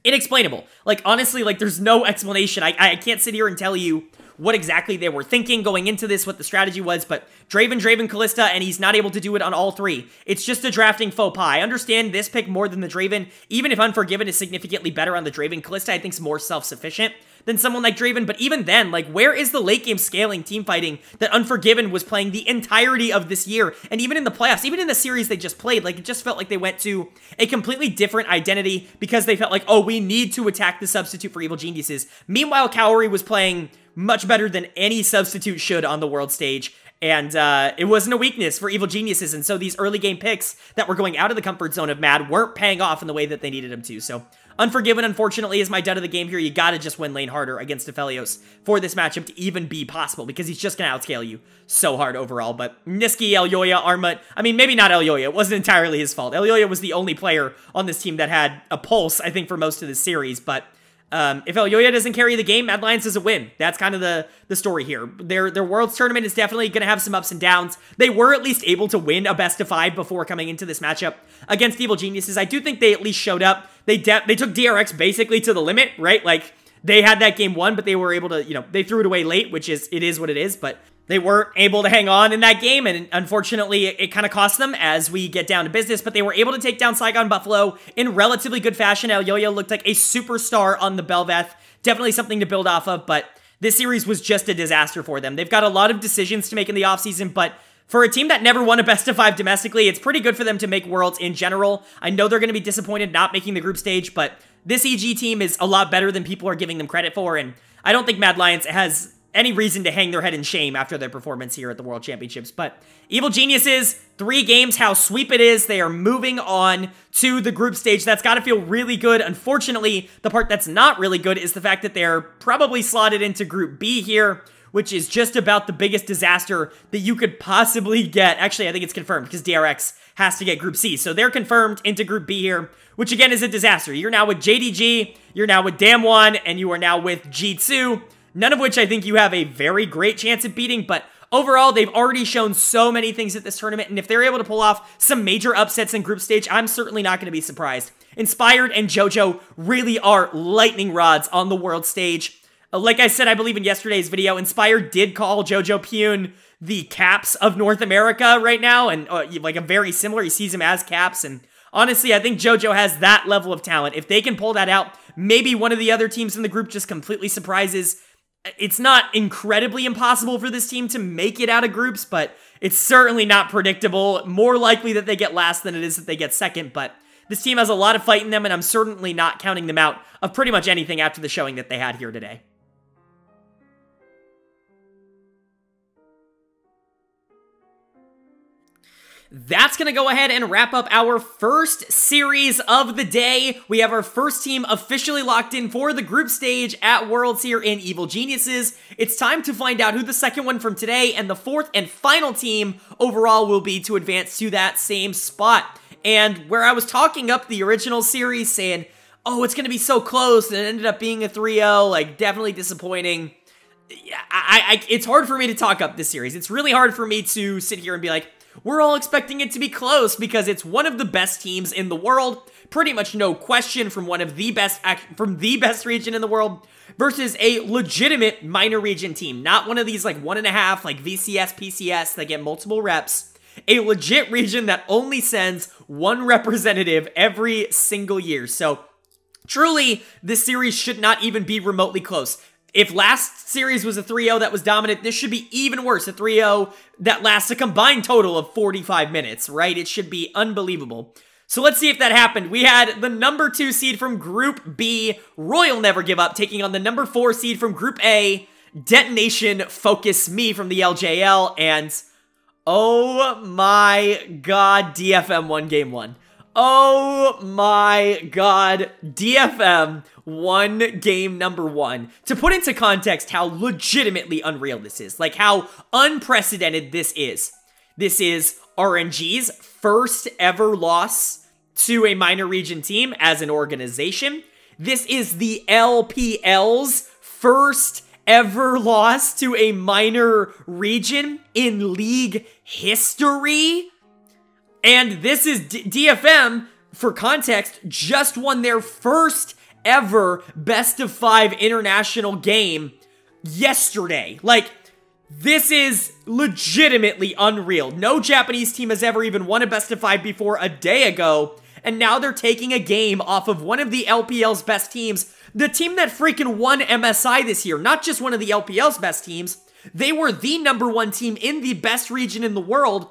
inexplainable. Like, honestly, like, there's no explanation. I can't sit here and tell you what exactly they were thinking going into this, what the strategy was, but Draven, Kalista, and he's not able to do it on all three. It's just a drafting faux pas. I understand this pick more than the Draven, even if Unforgiven is significantly better on the Draven. Kalista, I think, is more self-sufficient than someone like Draven, but even then, like, where is the late game scaling team fighting that Unforgiven was playing the entirety of this year? And even in the playoffs, even in the series they just played, like, it just felt like they went to a completely different identity because they felt like, oh, we need to attack the substitute for Evil Geniuses. Meanwhile, Kaori was playing much better than any substitute should on the world stage. And it wasn't a weakness for Evil Geniuses, and so these early game picks that were going out of the comfort zone of Mad weren't paying off in the way that they needed them to. So Unforgiven, unfortunately, is my dud of the game here. You gotta just win lane harder against Aphelios for this matchup to even be possible, because he's just gonna outscale you so hard overall. But Niski, Elyoya, Armut, I mean, maybe not Elyoya. It wasn't entirely his fault. Elyoya was the only player on this team that had a pulse, I think, for most of the series, but if Elyoya doesn't carry the game, Mad Lions doesn't win. That's kind of the story here. Their Worlds tournament is definitely going to have some ups and downs. They were at least able to win a best of 5 before coming into this matchup against Evil Geniuses. I do think they at least showed up. They took DRX basically to the limit, right? Like, they had that game won, but they were able to, you know, they threw it away late, which is, it is what it is, but they weren't able to hang on in that game, and unfortunately, it kind of cost them as we get down to business, but they were able to take down Saigon Buffalo in relatively good fashion. Elyoya looked like a superstar on the Belveth. Definitely something to build off of, but this series was just a disaster for them. They've got a lot of decisions to make in the offseason, but for a team that never won a best of 5 domestically, it's pretty good for them to make Worlds in general. I know they're going to be disappointed not making the group stage, but this EG team is a lot better than people are giving them credit for, and I don't think Mad Lions has any reason to hang their head in shame after their performance here at the World Championships. But Evil Geniuses, 3 games, how sweep it is. They are moving on to the group stage. That's got to feel really good. Unfortunately, the part that's not really good is the fact that they're probably slotted into Group B here, which is just about the biggest disaster that you could possibly get. Actually, I think it's confirmed because DRX has to get Group C. So they're confirmed into Group B here, which again is a disaster. You're now with JDG, you're now with Damwon, and you are now with G2. None of which I think you have a very great chance at beating, but overall, they've already shown so many things at this tournament, and if they're able to pull off some major upsets in group stage, I'm certainly not going to be surprised. Inspired and JoJo really are lightning rods on the world stage. Like I said, I believe in yesterday's video, Inspired did call JoJo Pune the Caps of North America right now, and like a very similar, he sees him as Caps, and honestly, I think JoJo has that level of talent. If they can pull that out, maybe one of the other teams in the group just completely surprises. It's not incredibly impossible for this team to make it out of groups, but it's certainly not predictable. More likely that they get last than it is that they get second, but this team has a lot of fight in them, and I'm certainly not counting them out of pretty much anything after the showing that they had here today. That's going to go ahead and wrap up our first series of the day. We have our first team officially locked in for the group stage at Worlds here in Evil Geniuses. It's time to find out who the second one from today and the fourth and final team overall will be to advance to that same spot. And where I was talking up the original series saying, oh, it's going to be so close, and it ended up being a 3-0, like definitely disappointing. It's hard for me to talk up this series. It's really hard for me to sit here and be like, we're all expecting it to be close because it's one of the best teams in the world, pretty much no question, from one of the best, from the best region in the world, versus a legitimate minor region team, not one of these like 1.5 like VCS, PCS that get multiple reps. A legit region that only sends one representative every single year. So truly, this series should not even be remotely close. If last series was a 3-0 that was dominant, this should be even worse, a 3-0 that lasts a combined total of 45 minutes, right? It should be unbelievable. So let's see if that happened. We had the number 2 seed from Group B, Royal Never Give Up, taking on the number 4 seed from Group A, Detonation, FocusMe from the LJL, and oh my god, DFM won Game 1. Oh my god, DFM won game number 1. To put into context how legitimately unreal this is, like how unprecedented this is RNG's first ever loss to a minor region team as an organization. This is the LPL's first ever loss to a minor region in league history. And this is DFM, for context, just won their first ever best of 5 international game yesterday. Like, this is legitimately unreal. No Japanese team has ever even won a best of 5 before a day ago, and now they're taking a game off of one of the LPL's best teams, the team that freaking won MSI this year, not just one of the LPL's best teams. They were the #1 team in the best region in the world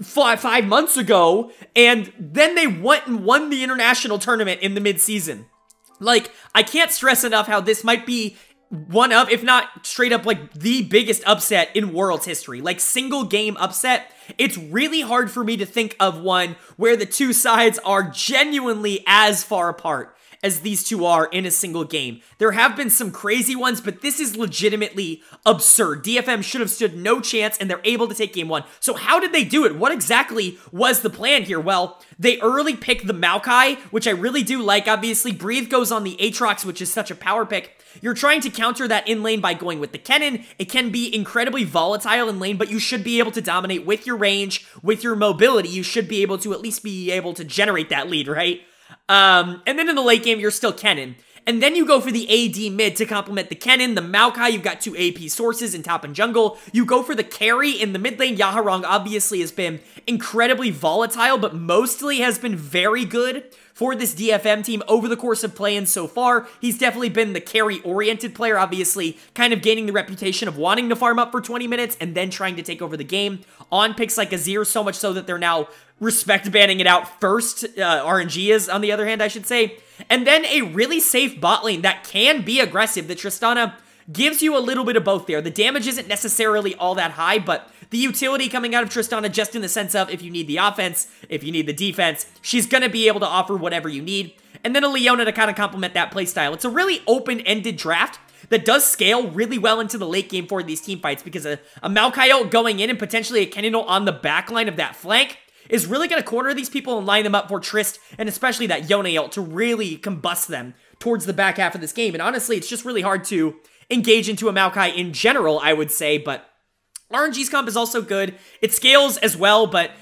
5 months ago, and then they went and won the international tournament in the mid-season. Like, I can't stress enough how this might be one of, if not straight up, like, the biggest upset in Worlds history. Like, single game upset. It's really hard for me to think of one where the two sides are genuinely as far apart as these two are in a single game. There have been some crazy ones, but this is legitimately absurd. DFM should have stood no chance, and they're able to take game 1. So how did they do it? What exactly was the plan here? Well, they early pick the Maokai, which I really do like. Obviously, Breathe goes on the Aatrox, which is such a power pick. You're trying to counter that in lane by going with the Kennen. It can be incredibly volatile in lane, but you should be able to dominate with your range, with your mobility. You should be able to at least be able to generate that lead, right? And then in the late game, you're still Kennen. And then you go for the AD mid to complement the Kennen, the Maokai. You've got 2 AP sources in top and jungle. You go for the carry in the mid lane. Yaharong obviously has been incredibly volatile, but mostly has been very good for this DFM team over the course of play-in so far. He's definitely been the carry-oriented player, obviously kind of gaining the reputation of wanting to farm up for 20 minutes and then trying to take over the game on picks like Azir, so much so that they're now respect banning it out first. RNG is, on the other hand, I should say. And then a really safe bot lane that can be aggressive. The Tristana gives you a little bit of both there. The damage isn't necessarily all that high, but the utility coming out of Tristana just in the sense of if you need the offense, if you need the defense, she's going to be able to offer whatever you need. And then a Leona to kind of complement that playstyle. It's a really open-ended draft that does scale really well into the late game for these team fights because a Maokai ult going in and potentially a Kennen ult on the backline of that flank is really going to corner these people and line them up for Trist, and especially that Yone ult to really combust them towards the back half of this game. And honestly, it's just really hard to engage into a Maokai in general, I would say, but RNG's comp is also good. It scales as well, but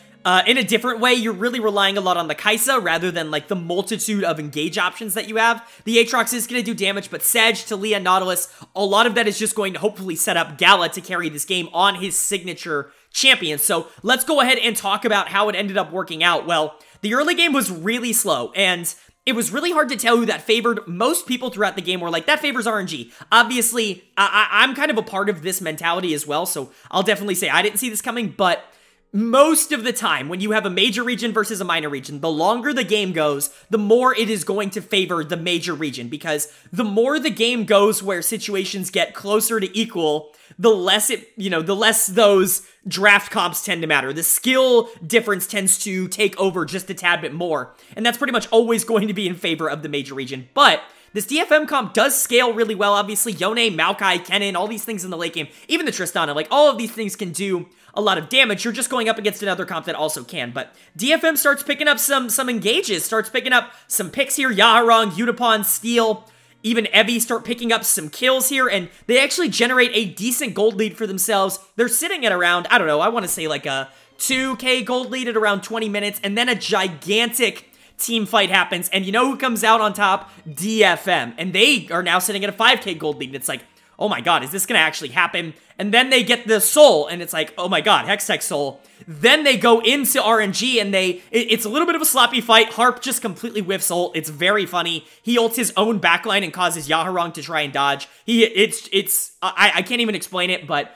in a different way. You're really relying a lot on the Kaisa rather than like the multitude of engage options that you have. The Aatrox is going to do damage, but Sedge, Talia, Nautilus, a lot of that is just going to hopefully set up Gala to carry this game on his signature champion. So let's go ahead and talk about how it ended up working out. Well, the early game was really slow, and it was really hard to tell who that favored. Most people throughout the game were like, that favors RNG. Obviously, I'm kind of a part of this mentality as well, so I'll definitely say I didn't see this coming, but most of the time, when you have a major region versus a minor region, the longer the game goes, the more it is going to favor the major region, because the more the game goes where situations get closer to equal, the less the less those draft comps tend to matter. The skill difference tends to take over just a tad bit more, and that's pretty much always going to be in favor of the major region. But this DFM comp does scale really well. Obviously, Yone, Maokai, Kennen, all these things in the late game, even the Tristana, like all of these things can do a lot of damage. You're just going up against another comp that also can. But DFM starts picking up some engages, starts picking up some picks here. Yaharong, Unipon, Steel, even Evi start picking up some kills here, and they actually generate a decent gold lead for themselves. They're sitting at around, I don't know, I want to say like a 2k gold lead at around 20 minutes, and then a gigantic team fight happens, and you know who comes out on top? DFM, and they are now sitting at a 5k gold lead, and it's like, oh my god, is this gonna actually happen? And then they get the soul, and it's like, oh my god, Hextech soul. Then they go into RNG, and it's a little bit of a sloppy fight. Harp just completely whiffs ult. It's very funny. He ults his own backline and causes Yaharong to try and dodge. I can't even explain it, but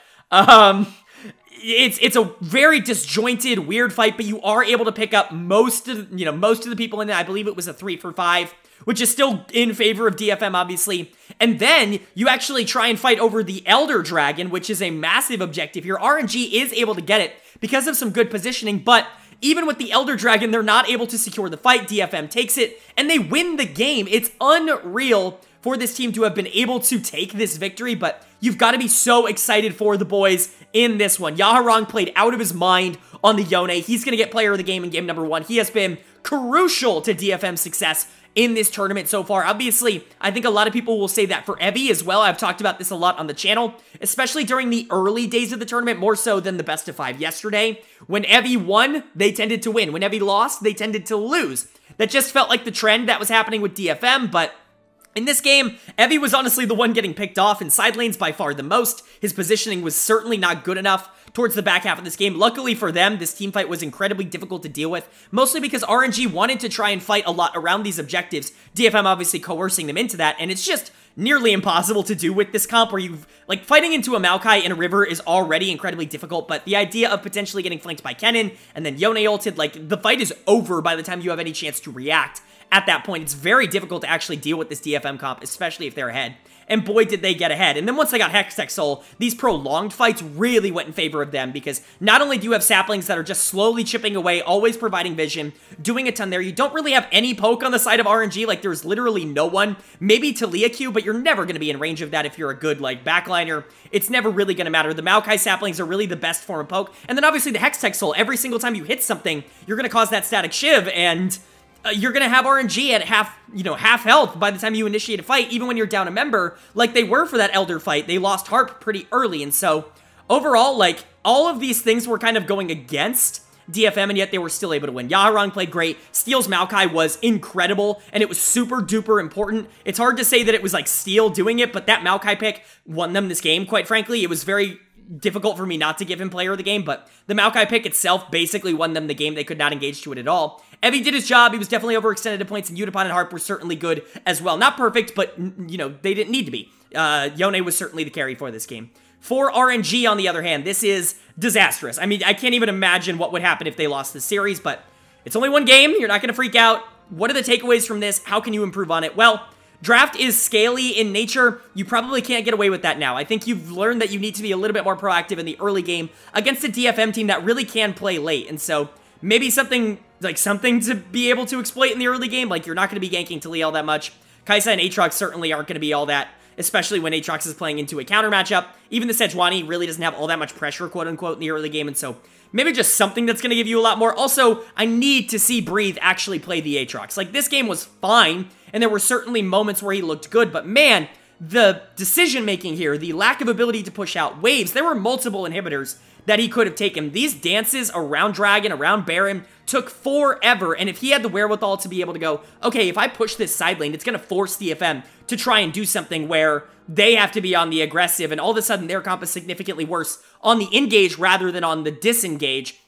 it's a very disjointed, weird fight, but you are able to pick up most of the people in it. I believe it was a 3 for 5. Which is still in favor of DFM, obviously. And then you actually try and fight over the Elder Dragon, which is a massive objective. Your RNG is able to get it because of some good positioning, but even with the Elder Dragon, they're not able to secure the fight. DFM takes it, and they win the game. It's unreal for this team to have been able to take this victory, but you've got to be so excited for the boys in this one. Yaharong played out of his mind on the Yone. He's going to get player of the game in game number 1. He has been crucial to DFM's success in this tournament so far. Obviously, I think a lot of people will say that for Evi as well. I've talked about this a lot on the channel, especially during the early days of the tournament, more so than the best of 5 yesterday. When Evi won, they tended to win. When Evi lost, they tended to lose. That just felt like the trend that was happening with DFM, but In this game, Evie was honestly the one getting picked off in side lanes by far the most. His positioning was certainly not good enough towards the back half of this game. Luckily for them, this team fight was incredibly difficult to deal with, mostly because RNG wanted to try and fight a lot around these objectives, DFM obviously coercing them into that, and it's just nearly impossible to do with this comp where you've, like, fighting into a Maokai in a river is already incredibly difficult, but the idea of potentially getting flanked by Kennen and then Yone ulted, like, the fight is over by the time you have any chance to react. At that point, it's very difficult to actually deal with this DFM comp, especially if they're ahead. And boy, did they get ahead. And then once they got Hextech Soul, these prolonged fights really went in favor of them, because not only do you have saplings that are just slowly chipping away, always providing vision, doing a ton there, you don't really have any poke on the side of RNG, like there's literally no one. Maybe Talia Q, but you're never going to be in range of that if you're a good, like, backliner. It's never really going to matter. The Maokai saplings are really the best form of poke. And then obviously the Hextech Soul, every single time you hit something, you're going to cause that static shiv, and you're going to have RNG at half health by the time you initiate a fight, even when you're down a member, like they were for that Elder fight. They lost Harp pretty early, and so overall, like, all of these things were kind of going against DFM, and yet they were still able to win. Yaharong played great. Steel's Maokai was incredible, and it was super duper important. It's hard to say that it was like Steel doing it, but that Maokai pick won them this game, quite frankly. It was very difficult for me not to give him player of the game, but the Maokai pick itself basically won them the game. They could not engage to it at all. Evie did his job. He was definitely overextended at points, and Udapon and Harp were certainly good as well. Not perfect, but, you know, they didn't need to be. Yone was certainly the carry for this game. For RNG, on the other hand, this is disastrous. I mean, I can't even imagine what would happen if they lost this series, but it's only one game. You're not going to freak out. What are the takeaways from this? How can you improve on it? Well, draft is scaly in nature. You probably can't get away with that now. I think you've learned that you need to be a little bit more proactive in the early game against a DFM team that really can play late. And so maybe something to be able to exploit in the early game. Like, you're not going to be ganking Talia all that much. Kaisa and Aatrox certainly aren't going to be all that, especially when Aatrox is playing into a counter matchup. Even the Sejuani really doesn't have all that much pressure, quote-unquote, in the early game, and so maybe just something that's going to give you a lot more. Also, I need to see Breathe actually play the Aatrox. Like, this game was fine, and there were certainly moments where he looked good, but man, the decision-making here, the lack of ability to push out waves, there were multiple inhibitors that he could have taken. These dances around Dragon, around Baron, took forever, and if he had the wherewithal to be able to go, okay, if I push this side lane, it's going to force DFM to try and do something where they have to be on the aggressive, and all of a sudden their comp is significantly worse on the engage rather than on the disengage.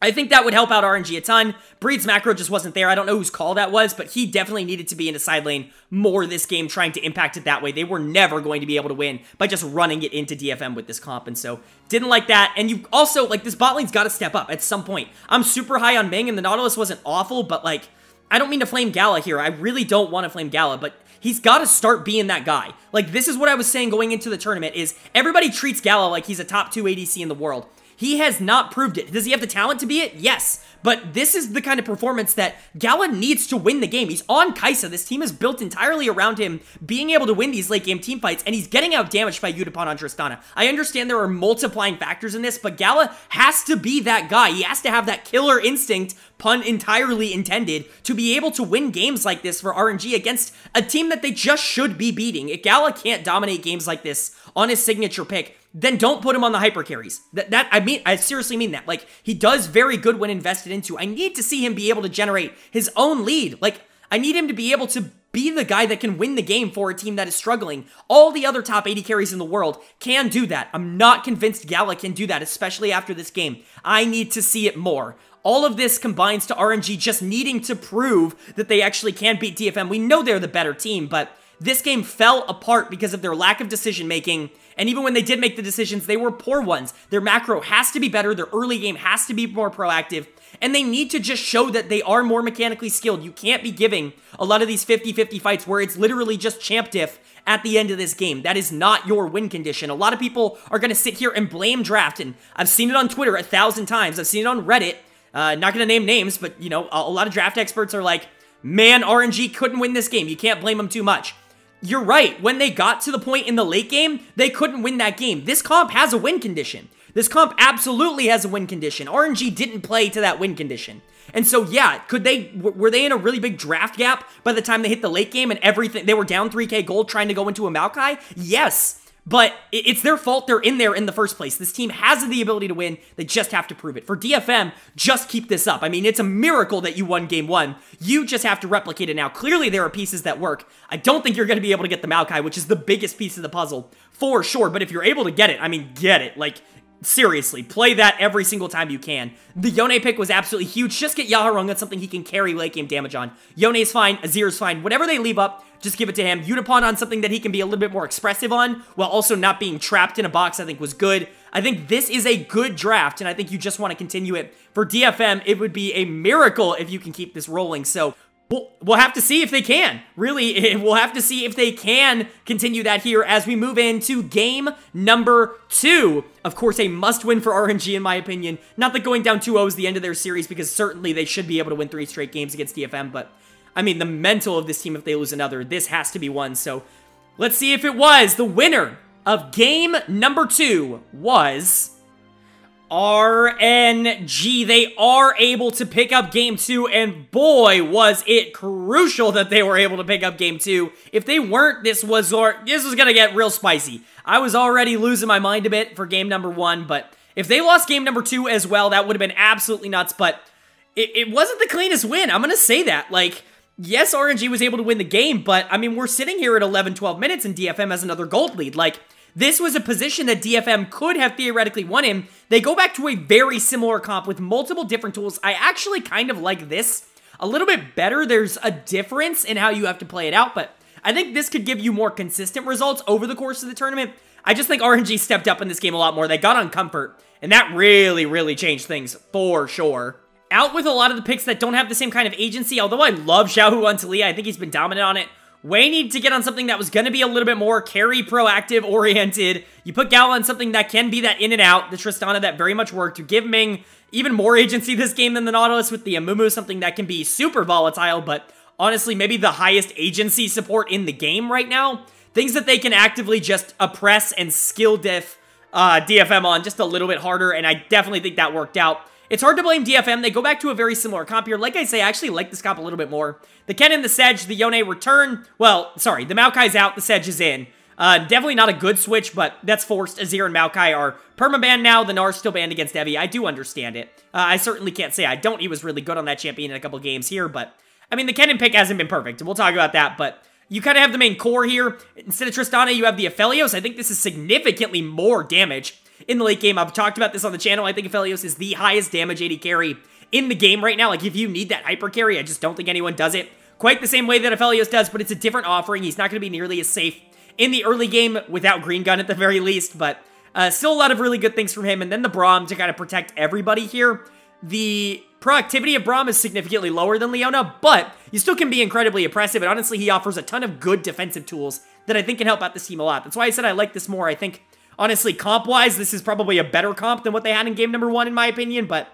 I think that would help out RNG a ton. Breed's macro just wasn't there. I don't know whose call that was, but he definitely needed to be in a side lane more this game, trying to impact it that way. They were never going to be able to win by just running it into DFM with this comp, and so didn't like that. And you also, like, this bot lane's got to step up at some point. I'm super high on Ming, and the Nautilus wasn't awful, but, like, I don't mean to flame Gala here. I really don't want to flame Gala, but he's got to start being that guy. Like, this is what I was saying going into the tournament, is everybody treats Gala like he's a top 2 ADC in the world. He has not proved it. Does he have the talent to be it? Yes. But this is the kind of performance that Gala needs to win the game. He's on Kaisa. This team is built entirely around him being able to win these late game team fights, and he's getting out damaged by Udapon on Tristana. I understand there are multiplying factors in this, but Gala has to be that guy. He has to have that killer instinct, pun entirely intended, to be able to win games like this for RNG against a team that they just should be beating. If Gala can't dominate games like this on his signature pick, then don't put him on the hyper carries. I seriously mean that. Like, he does very good when invested into. I need to see him be able to generate his own lead. Like, I need him to be able to be the guy that can win the game for a team that is struggling. All the other top 80 carries in the world can do that. I'm not convinced Gala can do that, especially after this game. I need to see it more. All of this combines to RNG just needing to prove that they actually can beat DFM. We know they're the better team, but this game fell apart because of their lack of decision-making, and even when they did make the decisions, they were poor ones. Their macro has to be better, their early game has to be more proactive, and they need to just show that they are more mechanically skilled. You can't be giving a lot of these 50-50 fights where it's literally just champ diff at the end of this game. That is not your win condition. A lot of people are going to sit here and blame draft, and I've seen it on Twitter 1,000 times. I've seen it on Reddit. Not going to name names, but, you know, a lot of draft experts are like, man, RNG couldn't win this game. You can't blame them too much. You're right. When they got to the point in the late game, they couldn't win that game. This comp has a win condition. This comp absolutely has a win condition. RNG didn't play to that win condition. And so, yeah, were they in a really big draft gap by the time they hit the late game and everything? They were down 3k gold trying to go into a Maokai? Yes. But it's their fault they're in there in the first place. This team has the ability to win. They just have to prove it. For DFM, just keep this up. I mean, it's a miracle that you won game 1. You just have to replicate it now. Clearly, there are pieces that work. I don't think you're going to be able to get the Maokai, which is the biggest piece of the puzzle, for sure. But if you're able to get it, I mean, get it. Like, seriously, play that every single time you can. The Yone pick was absolutely huge. Just get Yaharong on something he can carry late game damage on. Yone's fine, Azir's fine. Whatever they leave up, just give it to him. Unipon on something that he can be a little bit more expressive on, while also not being trapped in a box, I think was good. I think this is a good draft, and I think you just want to continue it. For DFM, it would be a miracle if you can keep this rolling, so we'll have to see if they can. Really, we'll have to see if they can continue that here as we move into game number 2. Of course, a must-win for RNG, in my opinion. Not that going down 2-0 is the end of their series, because certainly they should be able to win 3 straight games against DFM, but I mean, the mental of this team, if they lose another, this has to be one. So let's see if it was. The winner of game number 2 was RNG. They are able to pick up game 2, and boy, was it crucial that they were able to pick up game 2. If they weren't, this was going to get real spicy. I was already losing my mind a bit for game number 1, but if they lost game number 2 as well, that would have been absolutely nuts, but it wasn't the cleanest win. I'm going to say that. Like, yes, RNG was able to win the game, but, I mean, we're sitting here at 11-12 minutes, and DFM has another gold lead. Like, this was a position that DFM could have theoretically won in. They go back to a very similar comp with multiple different tools. I actually kind of like this a little bit better. There's a difference in how you have to play it out, but I think this could give you more consistent results over the course of the tournament. I just think RNG stepped up in this game a lot more. They got on comfort, and that really, really changed things for sure. Out with a lot of the picks that don't have the same kind of agency, although I love Xiaohu on Talia. I think he's been dominant on it. Wei needed to get on something that was going to be a little bit more carry proactive oriented. You put Gala on something that can be that in and out. The Tristana that very much worked. You give Ming even more agency this game than the Nautilus with the Amumu, something that can be super volatile, but honestly, maybe the highest agency support in the game right now. Things that they can actively just oppress and skill diff DFM on just a little bit harder, and I definitely think that worked out. It's hard to blame DFM. They go back to a very similar comp here. Like I say, I actually like this comp a little bit more. The Ken and the Sedge, the Yone return. Well, sorry, the Maokai's out, the Sedge is in. Definitely not a good switch, but that's forced. Azir and Maokai are permabanned now. The Nar's still banned against Evi. I do understand it. I certainly can't say I don't. He was really good on that champion in a couple games here, but I mean, the Kennen pick hasn't been perfect, and we'll talk about that, but you kind of have the main core here. Instead of Tristana, you have the Aphelios. I think this is significantly more damage in the late game. I've talked about this on the channel. I think Aphelios is the highest damage AD carry in the game right now. Like, if you need that hyper carry, I just don't think anyone does it quite the same way that Aphelios does, but it's a different offering. He's not going to be nearly as safe in the early game without Green Gun at the very least, but still a lot of really good things from him. And then the Braum to kind of protect everybody here. The proactivity of Braum is significantly lower than Leona, but you still can be incredibly oppressive, and honestly, he offers a ton of good defensive tools that I think can help out this team a lot. That's why I said I like this more. I think, honestly, comp-wise, this is probably a better comp than what they had in game number 1, in my opinion, but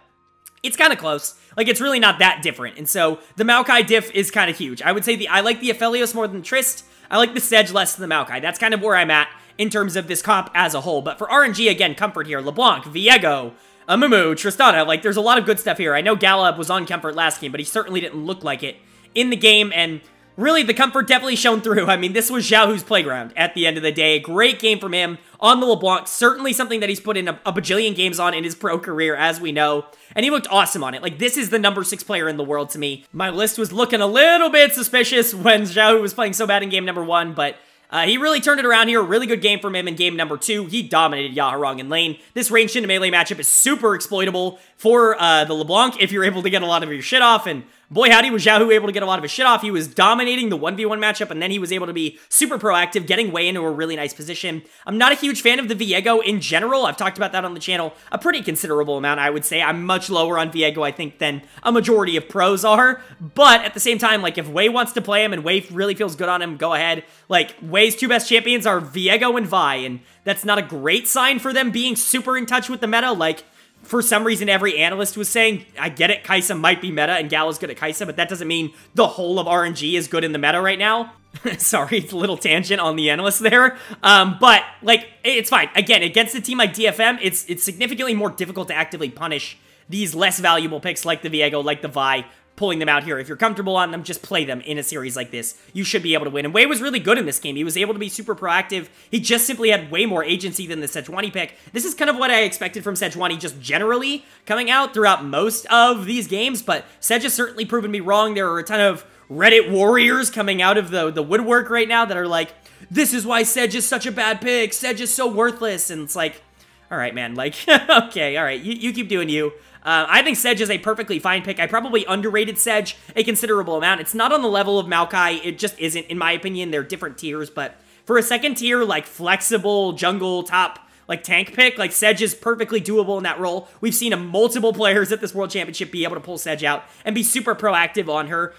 it's kind of close. Like, it's really not that different, and so the Maokai diff is kind of huge. I would say I like the Aphelios more than Trist. I like the Sedge less than the Maokai. That's kind of where I'm at in terms of this comp as a whole, but for RNG, again, comfort here. LeBlanc, Viego, Amumu, Tristana, like, there's a lot of good stuff here. I know Gallup was on comfort last game, but he certainly didn't look like it in the game, and really, the comfort definitely shone through. I mean, this was Xiaohu's playground at the end of the day. Great game from him on the LeBlanc. Certainly something that he's put in a bajillion games on in his pro career, as we know. And he looked awesome on it. Like, this is the number 6 player in the world to me. My list was looking a little bit suspicious when Xiaohu was playing so bad in game number 1, but he really turned it around here. Really good game from him in game number 2. He dominated Yaharong in lane. This ranged into melee matchup is super exploitable for the LeBlanc if you're able to get a lot of your shit off, and boy howdy was Xiaohu able to get a lot of his shit off. He was dominating the 1v1 matchup, and then he was able to be super proactive, getting Wei into a really nice position. I'm not a huge fan of the Viego in general. I've talked about that on the channel a pretty considerable amount, I would say. I'm much lower on Viego, I think, than a majority of pros are, but at the same time, like, if Wei wants to play him and Wei really feels good on him, go ahead. Like, Wei's 2 best champions are Viego and Vi, and that's not a great sign for them being super in touch with the meta. Like, for some reason, every analyst was saying, I get it, Kai'Sa might be meta, and Gala's good at Kai'Sa, but that doesn't mean the whole of RNG is good in the meta right now. Sorry, it's a little tangent on the analyst there. But, like, it's fine. Again, against a team like DFM, it's significantly more difficult to actively punish these less valuable picks like the Viego, like the Vi. pulling them out here. If you're comfortable on them, just play them in a series like this. You should be able to win. And Wei was really good in this game. He was able to be super proactive. He just simply had way more agency than the Sejuani pick. This is kind of what I expected from Sejuani just generally coming out throughout most of these games, but Sej has certainly proven me wrong. There are a ton of Reddit warriors coming out of the woodwork right now that are like, this is why Sej is such a bad pick. Sej is so worthless. And it's like, all right, man, like, okay, all right, you keep doing you. I think Sej is a perfectly fine pick. I probably underrated Sej a considerable amount. It's not on the level of Maokai. It just isn't, in my opinion. They're different tiers, but for a second tier, like, flexible jungle top, like, tank pick, like, Sej is perfectly doable in that role. We've seen multiple players at this World Championship be able to pull Sej out and be super proactive on her.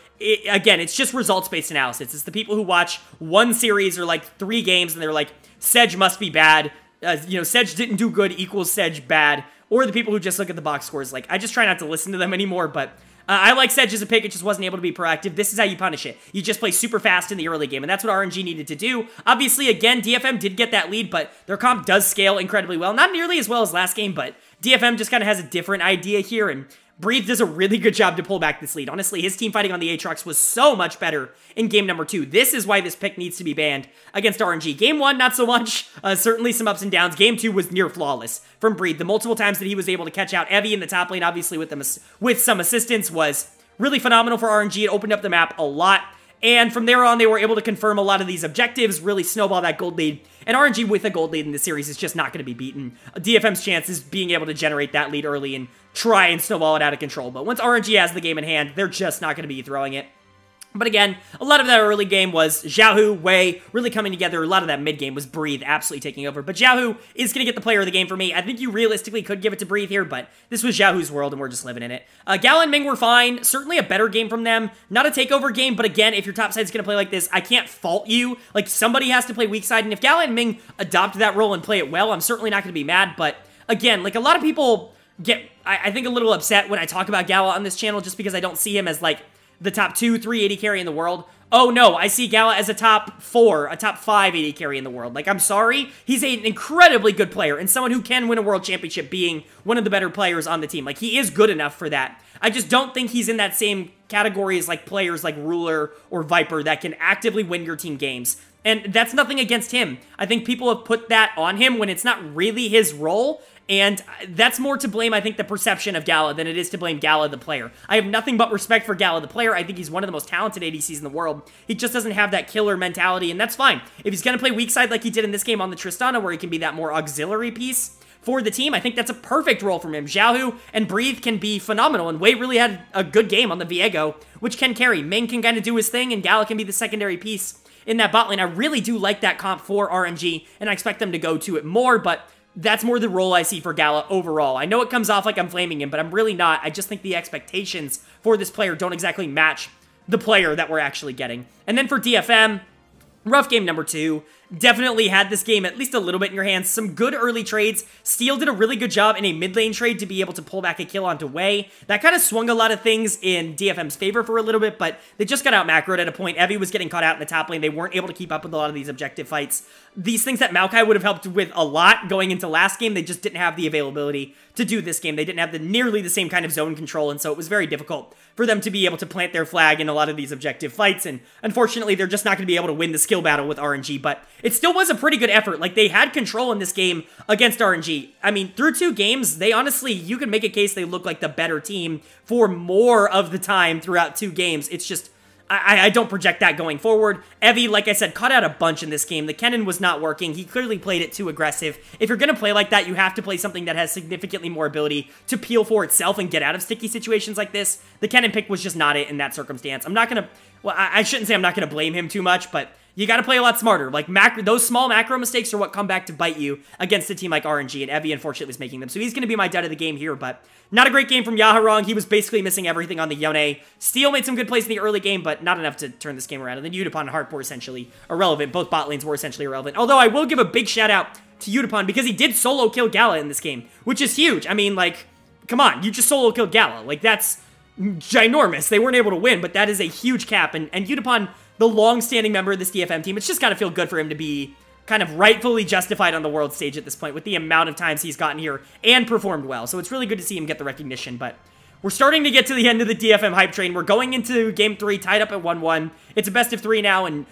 Again, it's just results-based analysis. It's the people who watch one series or, like, 3 games, and they're like, Sej must be bad. You know, Sej didn't do good equals Sej bad. Or the people who just look at the box scores. Like, I just try not to listen to them anymore, but I like Sej as a pick. It just wasn't able to be proactive. This is how you punish it. You just play super fast in the early game, and that's what RNG needed to do. Obviously, again, DFM did get that lead, but their comp does scale incredibly well. Not nearly as well as last game, but DFM just kind of has a different idea here, and Breathe does a really good job to pull back this lead. Honestly, his team fighting on the Aatrox was so much better in game number 2. This is why this pick needs to be banned against RNG. Game 1, not so much. Certainly some ups and downs. Game 2 was near flawless from Breathe. The multiple times that he was able to catch out Evie in the top lane, obviously with some assistance, was really phenomenal for RNG. It opened up the map a lot. And from there on, they were able to confirm a lot of these objectives, really snowball that gold lead. And RNG with a gold lead in the series is just not going to be beaten. DFM's chance is being able to generate that lead early and try and snowball it out of control. But once RNG has the game in hand, they're just not going to be throwing it. But again, a lot of that early game was Xiaohu, Wei really coming together. A lot of that mid game was Breathe absolutely taking over. But Xiaohu is going to get the player of the game for me. I think you realistically could give it to Breathe here, but this was Xiaohu's world and we're just living in it. Gala and Ming were fine. Certainly a better game from them. Not a takeover game, but again, if your top side's going to play like this, I can't fault you. Like, somebody has to play weak side, and if Gala and Ming adopt that role and play it well, I'm certainly not going to be mad. But again, like, a lot of people get, I think, a little upset when I talk about Gala on this channel just because I don't see him as, like, the top 2, 3 AD carry in the world. Oh no, I see Gala as a top 4, a top 5 AD carry in the world. Like, I'm sorry, he's an incredibly good player and someone who can win a world championship being one of the better players on the team. Like, he is good enough for that. I just don't think he's in that same category as, like, players like Ruler or Viper that can actively win your team games. And that's nothing against him. I think people have put that on him when it's not really his role. And that's more to blame, I think, the perception of Gala than it is to blame Gala the player. I have nothing but respect for Gala the player. I think he's one of the most talented ADCs in the world. He just doesn't have that killer mentality, and that's fine. If he's going to play weak side like he did in this game on the Tristana, where he can be that more auxiliary piece for the team, I think that's a perfect role for him. Xiaohu and Breathe can be phenomenal, and Wei really had a good game on the Viego, which can carry. Ming can kind of do his thing, and Gala can be the secondary piece in that bot lane. I really do like that comp for RNG, and I expect them to go to it more, but that's more the role I see for Gala overall. I know it comes off like I'm flaming him, but I'm really not. I just think the expectations for this player don't exactly match the player that we're actually getting. And then for DFM, rough game number 2. Definitely had this game at least a little bit in your hands. Some good early trades. Steel did a really good job in a mid lane trade to be able to pull back a kill onto Wei. That kind of swung a lot of things in DFM's favor for a little bit, but they just got out macroed at a point. Evie was getting caught out in the top lane. They weren't able to keep up with a lot of these objective fights. These things that Maokai would have helped with a lot going into last game, they just didn't have the availability to do this game. They didn't have nearly the same kind of zone control, and so it was very difficult for them to be able to plant their flag in a lot of these objective fights, and unfortunately, they're just not going to be able to win the skill battle with RNG, but it still was a pretty good effort. Like, they had control in this game against RNG. I mean, through 2 games, they honestly, you can make a case they look like the better team for more of the time throughout 2 games. It's just, I don't project that going forward. Evie, like I said, caught out a bunch in this game. The Kennen was not working. He clearly played it too aggressive. If you're going to play like that, you have to play something that has significantly more ability to peel for itself and get out of sticky situations like this. The Kennen pick was just not it in that circumstance. I'm not going to, well, I shouldn't say I'm not going to blame him too much, but you got to play a lot smarter. Like, those small macro mistakes are what come back to bite you against a team like RNG, and Evie, unfortunately, was making them. So he's going to be my dud of the game here, but not a great game from Yaharong. He was basically missing everything on the Yone. Steel made some good plays in the early game, but not enough to turn this game around. And then Yutapon and Harp were essentially irrelevant. Both bot lanes were essentially irrelevant. Although I will give a big shout out to Yutapon because he did solo kill Gala in this game, which is huge. I mean, like, come on, you just solo killed Gala. Like, that's ginormous. They weren't able to win, but that is a huge cap. And Yutapon, the long-standing member of this DFM team, it's just gotta feel good for him to be kind of rightfully justified on the world stage at this point with the amount of times he's gotten here and performed well. So it's really good to see him get the recognition, but We're starting to get to the end of the DFM hype train. We're going into Game 3 tied up at 1-1. It's a best of 3 now, and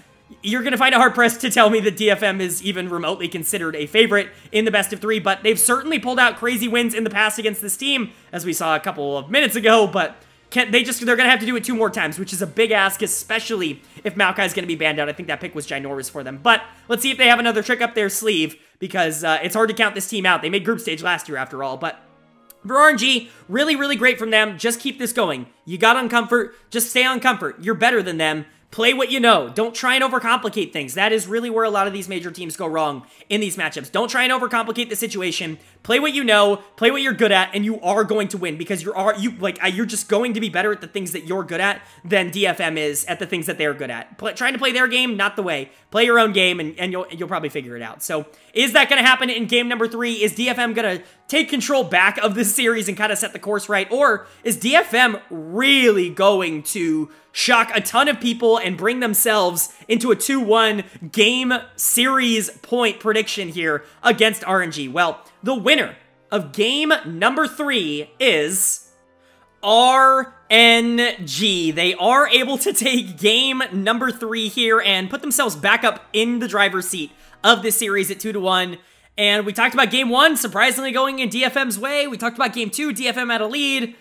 you're going to find it hard-pressed to tell me that DFM is even remotely considered a favorite in the best of 3, but they've certainly pulled out crazy wins in the past against this team, as we saw a couple of minutes ago, but they're going to have to do it 2 more times, which is a big ask, especially if Maokai's going to be banned out. I think that pick was ginormous for them, but let's see if they have another trick up their sleeve, because it's hard to count this team out. They made group stage last year, after all, but for RNG, really, really great from them. Just keep this going. You got on comfort. Just stay on comfort. You're better than them. Play what you know. Don't try and overcomplicate things. That is really where a lot of these major teams go wrong in these matchups. Don't try and overcomplicate the situation. Play what you know, play what you're good at, and you are going to win because you're just going to be better at the things that you're good at than DFM is at the things that they're good at. Trying to play their game, not the way. Play your own game, and you'll probably figure it out. So, is that going to happen in game number 3? Is DFM going to take control back of this series and kind of set the course right? Or is DFM really going to shock a ton of people and bring themselves into a 2-1 game series point prediction here against RNG? Well, the winner of game number 3 is RNG. They are able to take game number 3 here and put themselves back up in the driver's seat of this series at 2-1. And we talked about game 1, surprisingly going in DFM's way. We talked about game 2, DFM had a lead.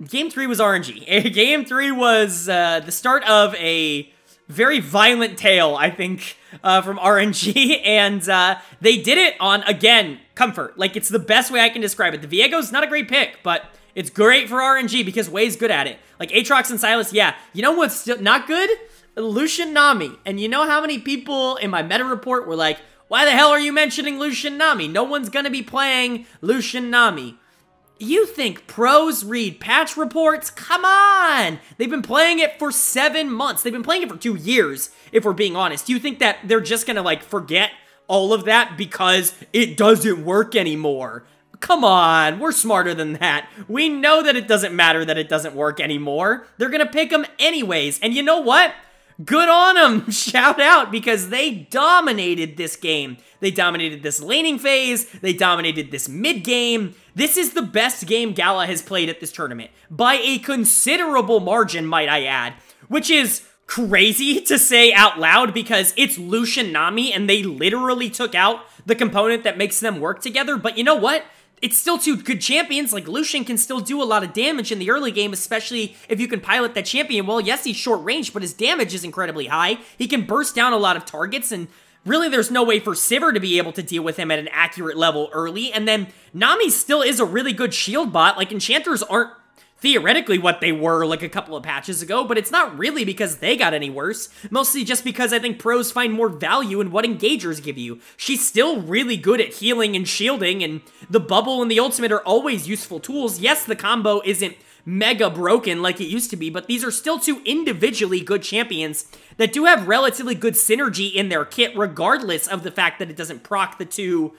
Game 3 was RNG. Game 3 was the start of a very violent tale, I think, from RNG, and they did it on, again, comfort. Like, it's the best way I can describe it. The Viego's not a great pick, but it's great for RNG because Wei's good at it. Like, Aatrox and Sylas, yeah. You know what's still not good? Lucian Nami. And you know how many people in my meta report were like, why the hell are you mentioning Lucian Nami? No one's gonna be playing Lucian Nami. You think pros read patch reports? Come on! They've been playing it for 7 months. They've been playing it for 2 years, if we're being honest. You think that they're just gonna, like, forget all of that because it doesn't work anymore? Come on, we're smarter than that. We know that it doesn't matter that it doesn't work anymore. They're gonna pick them anyways. And you know what? Good on them. Shout out, because they dominated this game. They dominated this laning phase. They dominated this mid game. This is the best game Gala has played at this tournament. By a considerable margin, might I add. Which is crazy to say out loud because it's Lucian Nami and they literally took out the component that makes them work together. But you know what? It's still 2 good champions. Like, Lucian can still do a lot of damage in the early game, especially if you can pilot that champion. Well, yes, he's short range, but his damage is incredibly high. He can burst down a lot of targets, and really there's no way for Sivir to be able to deal with him at an accurate level early. And then Nami still is a really good shield bot. Like, enchanters aren't theoretically what they were like a couple of patches ago, but it's not really because they got any worse. Mostly just because I think pros find more value in what engagers give you. She's still really good at healing and shielding, and the bubble and the ultimate are always useful tools. Yes, the combo isn't mega broken like it used to be, but these are still 2 individually good champions that do have relatively good synergy in their kit, regardless of the fact that it doesn't proc the 2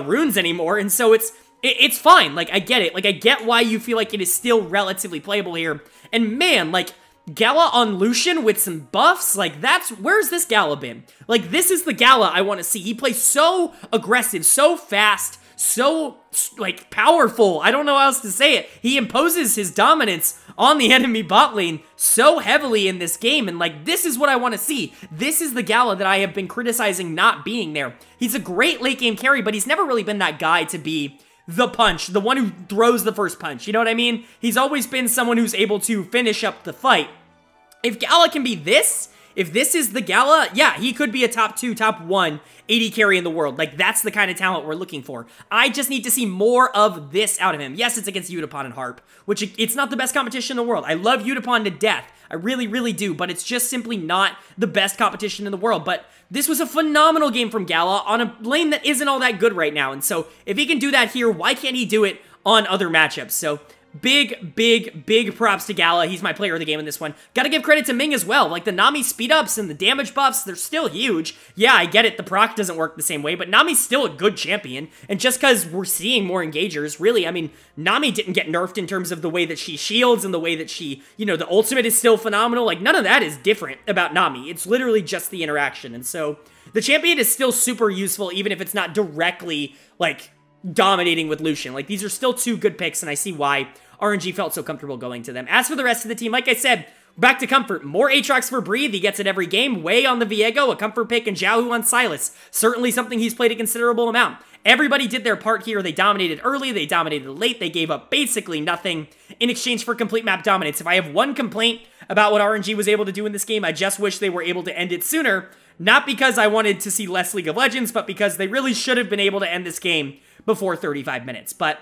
runes anymore, and so it's fine. Like, I get it. Like, I get why you feel like it is still relatively playable here. And man, like, Gala on Lucian with some buffs, like, where's this Gala been? Like, this is the Gala I want to see. He plays so aggressive, so fast, so, like, powerful. I don't know how else to say it. He imposes his dominance on the enemy bot lane so heavily in this game, and, like, this is what I want to see. This is the Gala that I have been criticizing not being there. He's a great late game carry, but he's never really been that guy to be the punch, the one who throws the first punch, you know what I mean? He's always been someone who's able to finish up the fight. If Gala can be this, if this is the Gala, yeah, he could be a top 2, top 1 AD carry in the world. Like, that's the kind of talent we're looking for. I just need to see more of this out of him. Yes, it's against Utapon and Harp, which it's not the best competition in the world. I love Utapon to death. I really, really do, but it's just simply not the best competition in the world. But this was a phenomenal game from Gala on a lane that isn't all that good right now. And so if he can do that here, why can't he do it on other matchups? So big, big, big props to Gala. He's my player of the game in this one. Gotta give credit to Ming as well. Like, the Nami speed-ups and the damage buffs, they're still huge. Yeah, I get it, the proc doesn't work the same way, but Nami's still a good champion. And just because we're seeing more engagers, really, I mean, Nami didn't get nerfed in terms of the way that she shields and the way that she, you know, the ultimate is still phenomenal. Like, none of that is different about Nami. It's literally just the interaction. And so, the champion is still super useful, even if it's not directly, like, dominating with Lucian. Like, these are still 2 good picks, and I see why RNG felt so comfortable going to them. As for the rest of the team, like I said, back to comfort. More Aatrox for Breathe. He gets it every game. Way on the Viego, a comfort pick, and Xiaohu on Silas. Certainly something he's played a considerable amount. Everybody did their part here. They dominated early. They dominated late. They gave up basically nothing in exchange for complete map dominance. If I have one complaint about what RNG was able to do in this game, I just wish they were able to end it sooner. Not because I wanted to see less League of Legends, but because they really should have been able to end this game before 35 minutes. But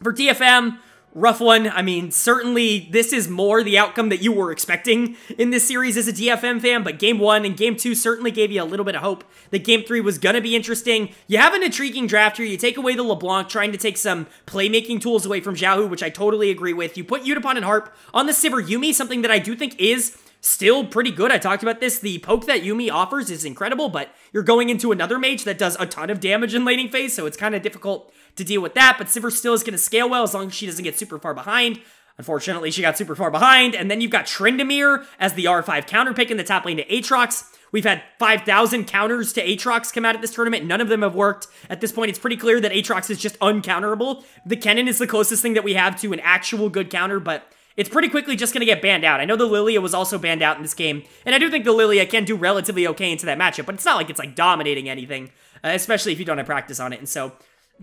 for TFM, rough one. I mean, certainly this is more the outcome that you were expecting in this series as a DFM fan, but Game 1 and Game 2 certainly gave you a little bit of hope that Game 3 was going to be interesting. You have an intriguing draft here. You take away the LeBlanc, trying to take some playmaking tools away from Xiaohu, which I totally agree with. You put Yutapon and Harp on the Sivir Yuumi, something that I do think is still pretty good. I talked about this. The poke that Yuumi offers is incredible, but you're going into another mage that does a ton of damage in laning phase, so it's kind of difficult to deal with that, but Sivir still is going to scale well as long as she doesn't get super far behind. Unfortunately, she got super far behind, and then you've got Tryndamere as the R5 counter pick in the top lane to Aatrox. We've had 5,000 counters to Aatrox come out at this tournament. None of them have worked. At this point, it's pretty clear that Aatrox is just uncounterable. The Kennen is the closest thing that we have to an actual good counter, but it's pretty quickly just going to get banned out. I know the Lilia was also banned out in this game, and I do think the Lilia can do relatively okay into that matchup, but it's not like it's like dominating anything, especially if you don't have practice on it, and so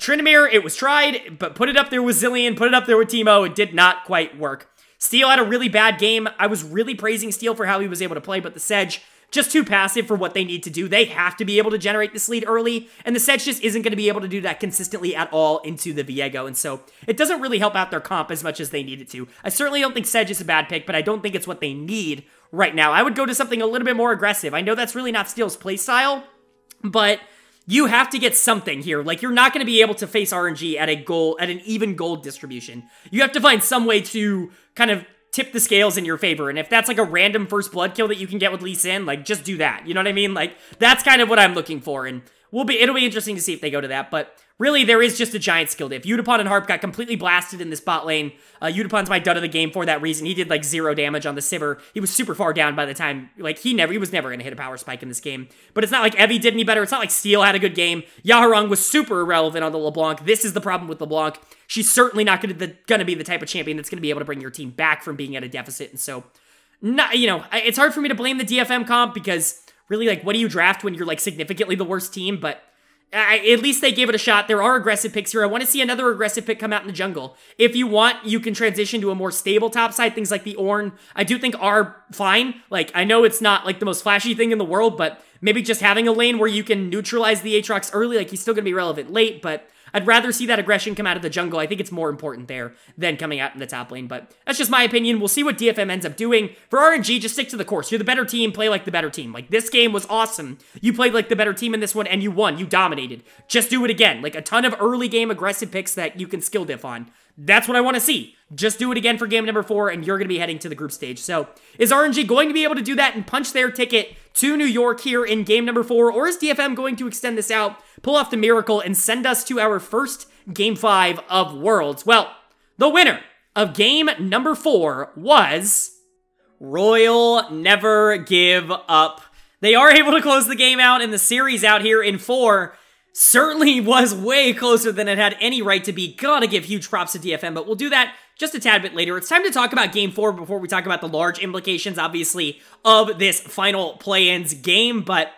Tryndamere, it was tried, but put it up there with Zilean, put it up there with Teemo, it did not quite work. Steel had a really bad game. I was really praising Steel for how he was able to play, but the Sedge, just too passive for what they need to do. They have to be able to generate this lead early, and the Sedge just isn't going to be able to do that consistently at all into the Viego, and so it doesn't really help out their comp as much as they need it to. I certainly don't think Sedge is a bad pick, but I don't think it's what they need right now. I would go to something a little bit more aggressive. I know that's really not Steel's playstyle, but you have to get something here. Like, you're not going to be able to face RNG at an even gold distribution. You have to find some way to kind of tip the scales in your favor. And if that's like a random first blood kill that you can get with Lee Sin, like, just do that. You know what I mean? Like, that's kind of what I'm looking for. And it'll be interesting to see if they go to that. But really, there is just a giant skill diff. Yutapon and Harp got completely blasted in this bot lane. Yutapon's my dud of the game for that reason. He did like 0 damage on the Sivir. He was super far down by the time, like, he was never going to hit a power spike in this game. But it's not like Evie did any better. It's not like Steel had a good game. Yaharong was super irrelevant on the LeBlanc. This is the problem with LeBlanc. She's certainly not going to be the type of champion that's going to be able to bring your team back from being at a deficit. And so, it's hard for me to blame the DFM comp because really, like, what do you draft when you're like significantly the worst team? But at least they gave it a shot. There are aggressive picks here. I want to see another aggressive pick come out in the jungle. If you want, you can transition to a more stable top side. Things like the Ornn, I do think are fine. Like, I know it's not like the most flashy thing in the world, but maybe just having a lane where you can neutralize the Aatrox early, like, he's still going to be relevant late, but I'd rather see that aggression come out of the jungle. I think it's more important there than coming out in the top lane, but that's just my opinion. We'll see what DFM ends up doing. For RNG, just stick to the course. You're the better team, play like the better team. Like, this game was awesome. You played like the better team in this one, and you won. You dominated. Just do it again. Like, a ton of early game aggressive picks that you can skill diff on. That's what I want to see. Just do it again for game number 4, and you're going to be heading to the group stage. So, is RNG going to be able to do that and punch their ticket to New York here in game number 4, or is DFM going to extend this out, pull off the miracle, and send us to our first Game 5 of Worlds? Well, the winner of game number 4 was Royal Never Give Up. They are able to close the game out and the series out here in 4. Certainly was way closer than it had any right to be. Gotta give huge props to DFM, but we'll do that just a tad bit later. It's time to talk about Game 4 before we talk about the large implications, obviously, of this final play-ins game, but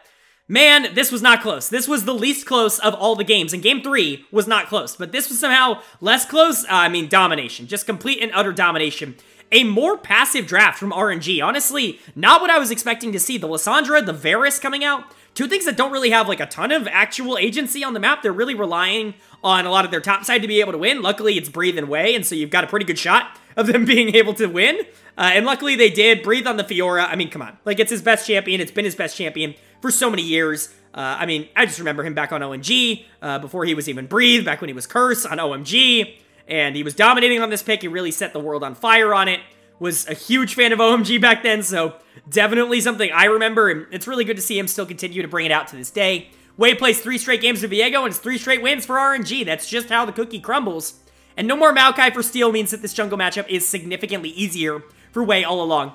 man, this was not close. This was the least close of all the games, and Game 3 was not close, but this was somehow less close. I mean, domination. Just complete and utter domination. A more passive draft from RNG. Honestly, not what I was expecting to see. The Lissandra, the Varus coming out, two things that don't really have like a ton of actual agency on the map. They're really relying on a lot of their top side to be able to win. Luckily, it's Breathe and Wei, and so you've got a pretty good shot of them being able to win. And luckily they did. Breathe on the Fiora. I mean, come on. Like, it's his best champion. It's been his best champion for so many years. I mean, I just remember him back on OMG, before he was even Breathe, back when he was Curse on OMG, and he was dominating on this pick. He really set the world on fire on it. Was a huge fan of OMG back then, so definitely something I remember, and it's really good to see him still continue to bring it out to this day. Wei plays 3 straight games of Viego, and it's 3 straight wins for RNG. That's just how the cookie crumbles. And no more Maokai for Steel means that this jungle matchup is significantly easier for Wei all along.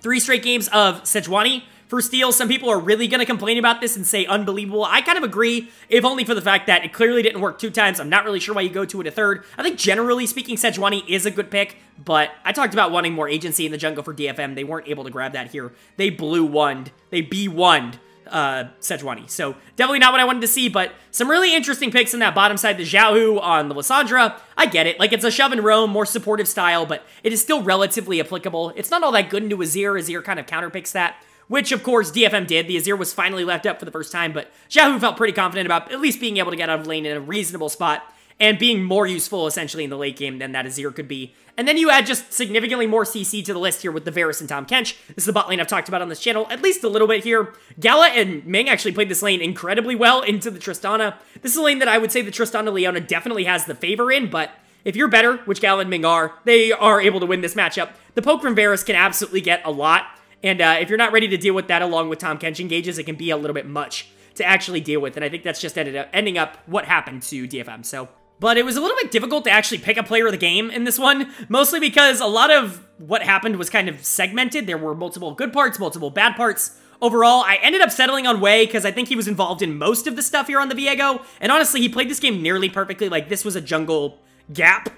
3 straight games of Sejuani, for steal. Some people are really going to complain about this and say unbelievable. I kind of agree, if only for the fact that it clearly didn't work 2 times. I'm not really sure why you go to it a third. I think generally speaking, Sejuani is a good pick, but I talked about wanting more agency in the jungle for DFM. They weren't able to grab that here. They blue-1'd. They B1'd Sejuani. So definitely not what I wanted to see, but some really interesting picks in that bottom side. The Xiaohu on the Lissandra, I get it. Like, it's a shove and roam, more supportive style, but it is still relatively applicable. It's not all that good into Azir. Azir kind of counterpicks that, which of course DFM did. The Azir was finally left up for the first time, but Xiaohu felt pretty confident about at least being able to get out of lane in a reasonable spot and being more useful essentially in the late game than that Azir could be. And then you add just significantly more CC to the list here with the Varus and Tahm Kench. This is the bot lane I've talked about on this channel at least a little bit here. Gala and Ming actually played this lane incredibly well into the Tristana. This is a lane that I would say the Tristana Leona definitely has the favor in, but if you're better, which Gala and Ming are, they are able to win this matchup. The poke from Varus can absolutely get a lot, and if you're not ready to deal with that along with Tahm Kench engages, it can be a little bit much to actually deal with, and I think that's just ending up what happened to DFM, so... But it was a little bit difficult to actually pick a player of the game in this one, mostly because a lot of what happened was kind of segmented. There were multiple good parts, multiple bad parts. Overall, I ended up settling on Wei because I think he was involved in most of the stuff here on the Viego, and honestly, he played this game nearly perfectly. Like, this was a jungle gap.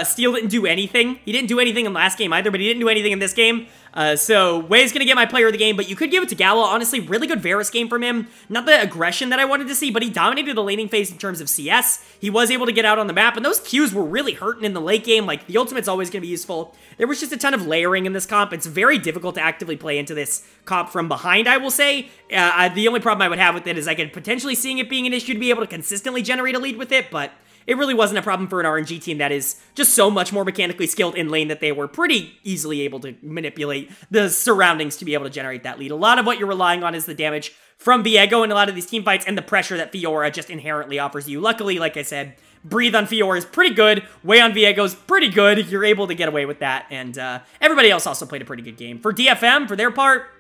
Steel didn't do anything. He didn't do anything in the last game either, but he didn't do anything in this game. So Wei's gonna get my player of the game, but you could give it to Gala. Honestly, really good Varus game from him. Not the aggression that I wanted to see, but he dominated the laning phase in terms of CS. He was able to get out on the map, and those Qs were really hurting in the late game. Like, the ultimate's always gonna be useful. There was just a ton of layering in this comp. It's very difficult to actively play into this comp from behind, I will say. The only problem I would have with it is I could potentially seeing it being an issue to be able to consistently generate a lead with it, but it really wasn't a problem for an RNG team that is just so much more mechanically skilled in lane that they were pretty easily able to manipulate the surroundings to be able to generate that lead. A lot of what you're relying on is the damage from Viego in a lot of these team fights and the pressure that Fiora just inherently offers you. Luckily, like I said, Breathe on Fiora is pretty good. Wei on Viego is pretty good. You're able to get away with that, and everybody else also played a pretty good game. For DFM, for their part,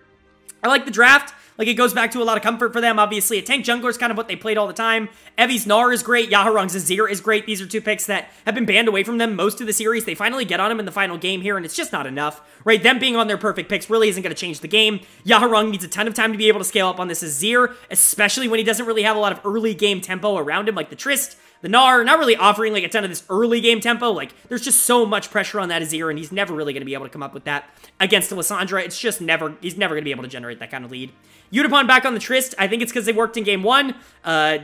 I like the draft. Like, it goes back to a lot of comfort for them. Obviously, a tank jungler is kind of what they played all the time. Evi's Gnar is great. Yaharong's Azir is great. These are 2 picks that have been banned away from them most of the series. They finally get on him in the final game here, and it's just not enough, right? Them being on their perfect picks really isn't going to change the game. Yaharong needs a ton of time to be able to scale up on this Azir, especially when he doesn't really have a lot of early game tempo around him, like the Trist. The Gnar, not really offering like a ton of this early game tempo. Like, there's just so much pressure on that Azir, and he's never really going to be able to come up with that against the Lissandra. It's just he's never going to be able to generate that kind of lead. Yutapon back on the Trist. I think it's because they worked in game 1.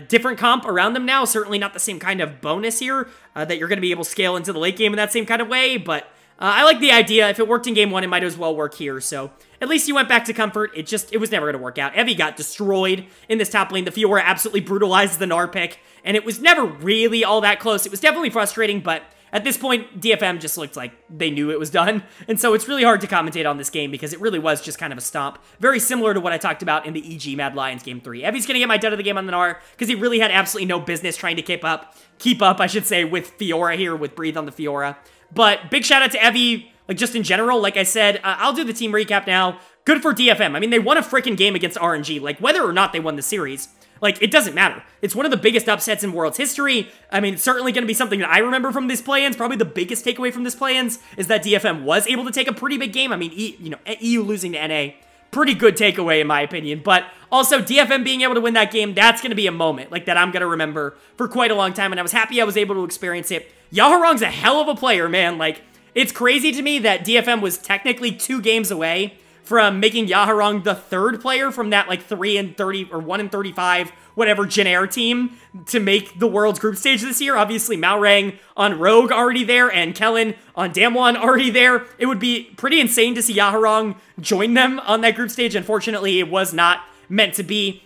Different comp around them now. Certainly not the same kind of bonus here that you're going to be able to scale into the late game in that same kind of way, but I like the idea. If it worked in game 1, it might as well work here, so at least you went back to comfort. It was never going to work out. Evi got destroyed in this top lane. The Fiora absolutely brutalized the Gnar pick, and it was never really all that close. It was definitely frustrating, but at this point, DFM just looked like they knew it was done, and so it's really hard to commentate on this game because it really was just kind of a stomp. Very similar to what I talked about in the EG Mad Lions game 3. Evi's going to get my dud of the game on the Gnar because he really had absolutely no business trying to keep up, I should say, with Fiora here, with Breathe on the Fiora. But big shout out to Evi, like, just in general. Like I said, I'll do the team recap now. Good for DFM. I mean, they won a freaking game against RNG. Like, whether or not they won the series, like, it doesn't matter. It's one of the biggest upsets in World's history. I mean, it's certainly going to be something that I remember from this play-ins. Probably the biggest takeaway from this play-ins is that DFM was able to take a pretty big game. I mean, EU losing to NA, pretty good takeaway in my opinion. But also, DFM being able to win that game, that's going to be a moment, like, that I'm going to remember for quite a long time, and I was happy I was able to experience it. Yaharong's a hell of a player, man. Like, it's crazy to me that DFM was technically 2 games away from making Yaharong the 3rd player from that, like, 3-30 or 1-35, whatever, Jin team to make the World's group stage this year. Obviously, Maorang on Rogue already there, and Kellen on Damwon already there. It would be pretty insane to see Yaharong join them on that group stage. Unfortunately, it was not meant to be.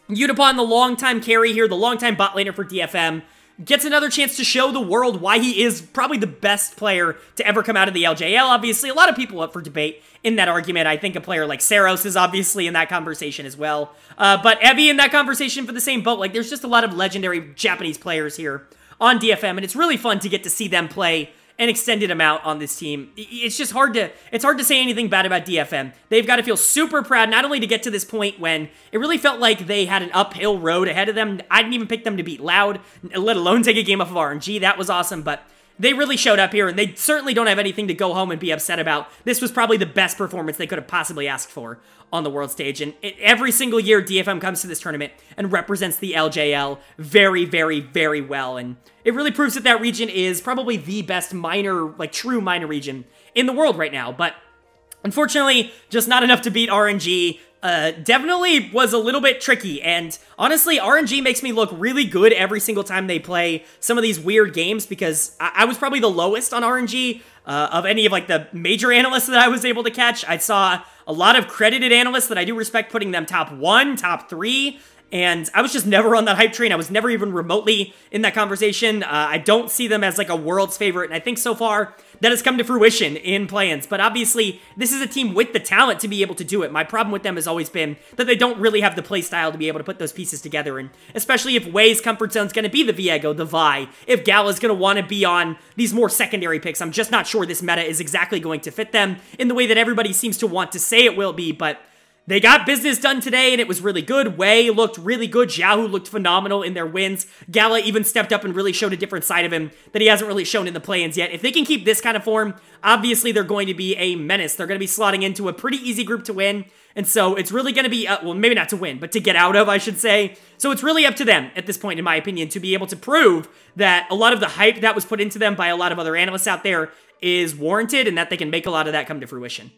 Yutapon, the longtime carry here, the longtime bot laner for DFM, gets another chance to show the world why he is probably the best player to ever come out of the LJL. Obviously, a lot of people up for debate in that argument. I think a player like Saros is obviously in that conversation as well. But Evi in that conversation for the same boat. Like, there's just a lot of legendary Japanese players here on DFM, and it's really fun to get to see them play an extended amount on this team. It's just hard to say anything bad about DFM. They've got to feel super proud, not only to get to this point when it really felt like they had an uphill road ahead of them. I didn't even pick them to beat Loud, let alone take a game off of RNG. That was awesome, but they really showed up here, and they certainly don't have anything to go home and be upset about. This was probably the best performance they could have possibly asked for on the world stage, and every single year DFM comes to this tournament and represents the LJL very, very, very well, and it really proves that that region is probably the best minor, like true minor region in the world right now, but unfortunately, just not enough to beat RNG. Definitely was a little bit tricky, and honestly, RNG makes me look really good every single time they play some of these weird games, because I was probably the lowest on RNG of any of like the major analysts that I was able to catch. I saw a lot of credited analysts that I do respect putting them top 1, top 3, and I was just never on that hype train. I was never even remotely in that conversation. I don't see them as like a world's favorite, and I think so far that has come to fruition in play-ins. But obviously, this is a team with the talent to be able to do it. My problem with them has always been that they don't really have the play style to be able to put those pieces together, and especially if Wei's comfort zone is going to be the Viego, the Vi, if Gala's going to want to be on these more secondary picks, I'm just not sure this meta is exactly going to fit them in the way that everybody seems to want to say it will be, but they got business done today, and it was really good. Wei looked really good. Xiaohu looked phenomenal in their wins. Gala even stepped up and really showed a different side of him that he hasn't really shown in the play-ins yet. If they can keep this kind of form, obviously they're going to be a menace. They're going to be slotting into a pretty easy group to win, and so it's really going to be, well, maybe not to win, but to get out of, I should say. So it's really up to them at this point, in my opinion, to be able to prove that a lot of the hype that was put into them by a lot of other analysts out there is warranted, and that they can make a lot of that come to fruition.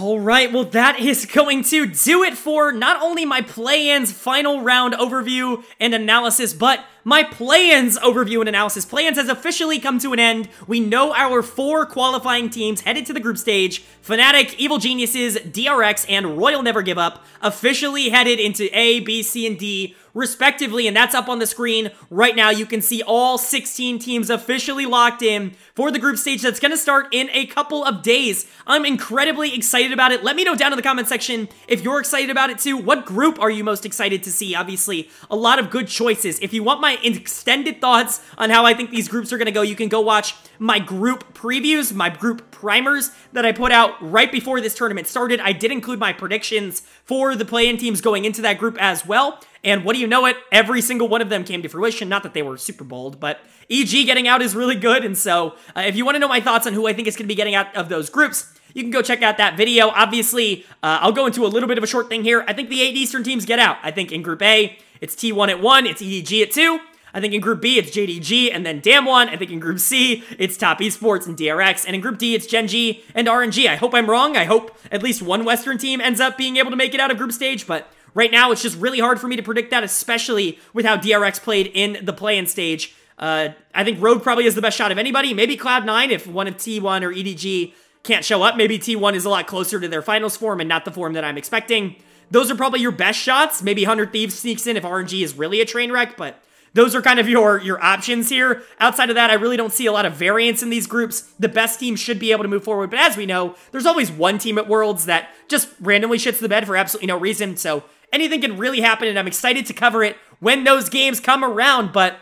Alright, well that is going to do it for not only my play-ins final round overview and analysis, but my play-ins overview and analysis. Play-ins has officially come to an end. We know our 4 qualifying teams headed to the group stage. Fnatic, Evil Geniuses, DRX, and Royal Never Give Up officially headed into A, B, C, and D, respectively, and that's up on the screen right now. You can see all 16 teams officially locked in for the group stage that's going to start in a couple of days. I'm incredibly excited about it. Let me know down in the comment section if you're excited about it too. What group are you most excited to see? Obviously, a lot of good choices. If you want my extended thoughts on how I think these groups are going to go, you can go watch my group previews, my group primers that I put out right before this tournament started. I did include my predictions for the play-in teams going into that group as well. And what do you know it? Every single one of them came to fruition. Not that they were super bold, but EG getting out is really good. And so if you want to know my thoughts on who I think is going to be getting out of those groups, you can go check out that video. Obviously, I'll go into a little bit of a short thing here. I think the 8 Eastern teams get out. I think in Group A, it's T1 at 1, it's EDG at 2. I think in Group B, it's JDG and then Damwon. I think in Group C, it's Top Esports and DRX. And in Group D, it's Gen G and RNG. I hope I'm wrong. I hope at least one Western team ends up being able to make it out of group stage, but right now, it's just really hard for me to predict that, especially with how DRX played in the play-in stage. I think Rogue probably has the best shot of anybody. Maybe Cloud9 if one of T1 or EDG can't show up. Maybe T1 is a lot closer to their finals form and not the form that I'm expecting. Those are probably your best shots. Maybe 100 Thieves sneaks in if RNG is really a train wreck, but those are kind of your options here. Outside of that, I really don't see a lot of variance in these groups. The best team should be able to move forward, but as we know, there's always one team at Worlds that just randomly shits the bed for absolutely no reason, so anything can really happen, and I'm excited to cover it when those games come around, but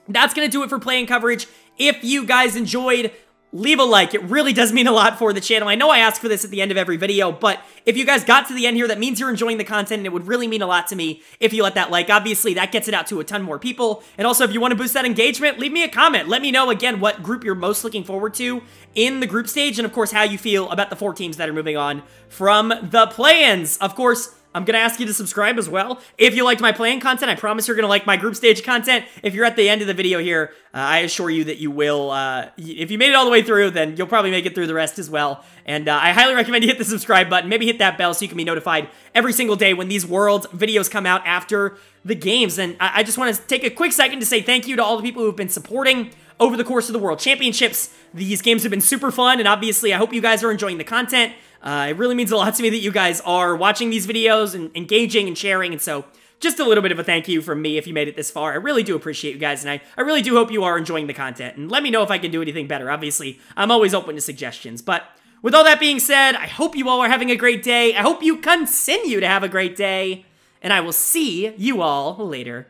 that's going to do it for play-in coverage. If you guys enjoyed, leave a like. It really does mean a lot for the channel. I know I ask for this at the end of every video, but if you guys got to the end here, that means you're enjoying the content, and it would really mean a lot to me if you let that like. Obviously, that gets it out to a ton more people, and also if you want to boost that engagement, leave me a comment. Let me know, again, what group you're most looking forward to in the group stage, and of course, how you feel about the 4 teams that are moving on from the play-ins. Of course, I'm going to ask you to subscribe as well. If you liked my play-in content, I promise you're going to like my group stage content. If you're at the end of the video here, I assure you that you will. If you made it all the way through, then you'll probably make it through the rest as well. And I highly recommend you hit the subscribe button. Maybe hit that bell so you can be notified every single day when these World videos come out after the games. And I just want to take a quick second to say thank you to all the people who've been supporting over the course of the World Championships. These games have been super fun, and obviously I hope you guys are enjoying the content. It really means a lot to me that you guys are watching these videos and engaging and sharing, and so just a little bit of a thank you from me if you made it this far. I really do appreciate you guys, and I really do hope you are enjoying the content, and let me know if I can do anything better. Obviously, I'm always open to suggestions, but with all that being said, I hope you all are having a great day. I hope you continue to have a great day, and I will see you all later.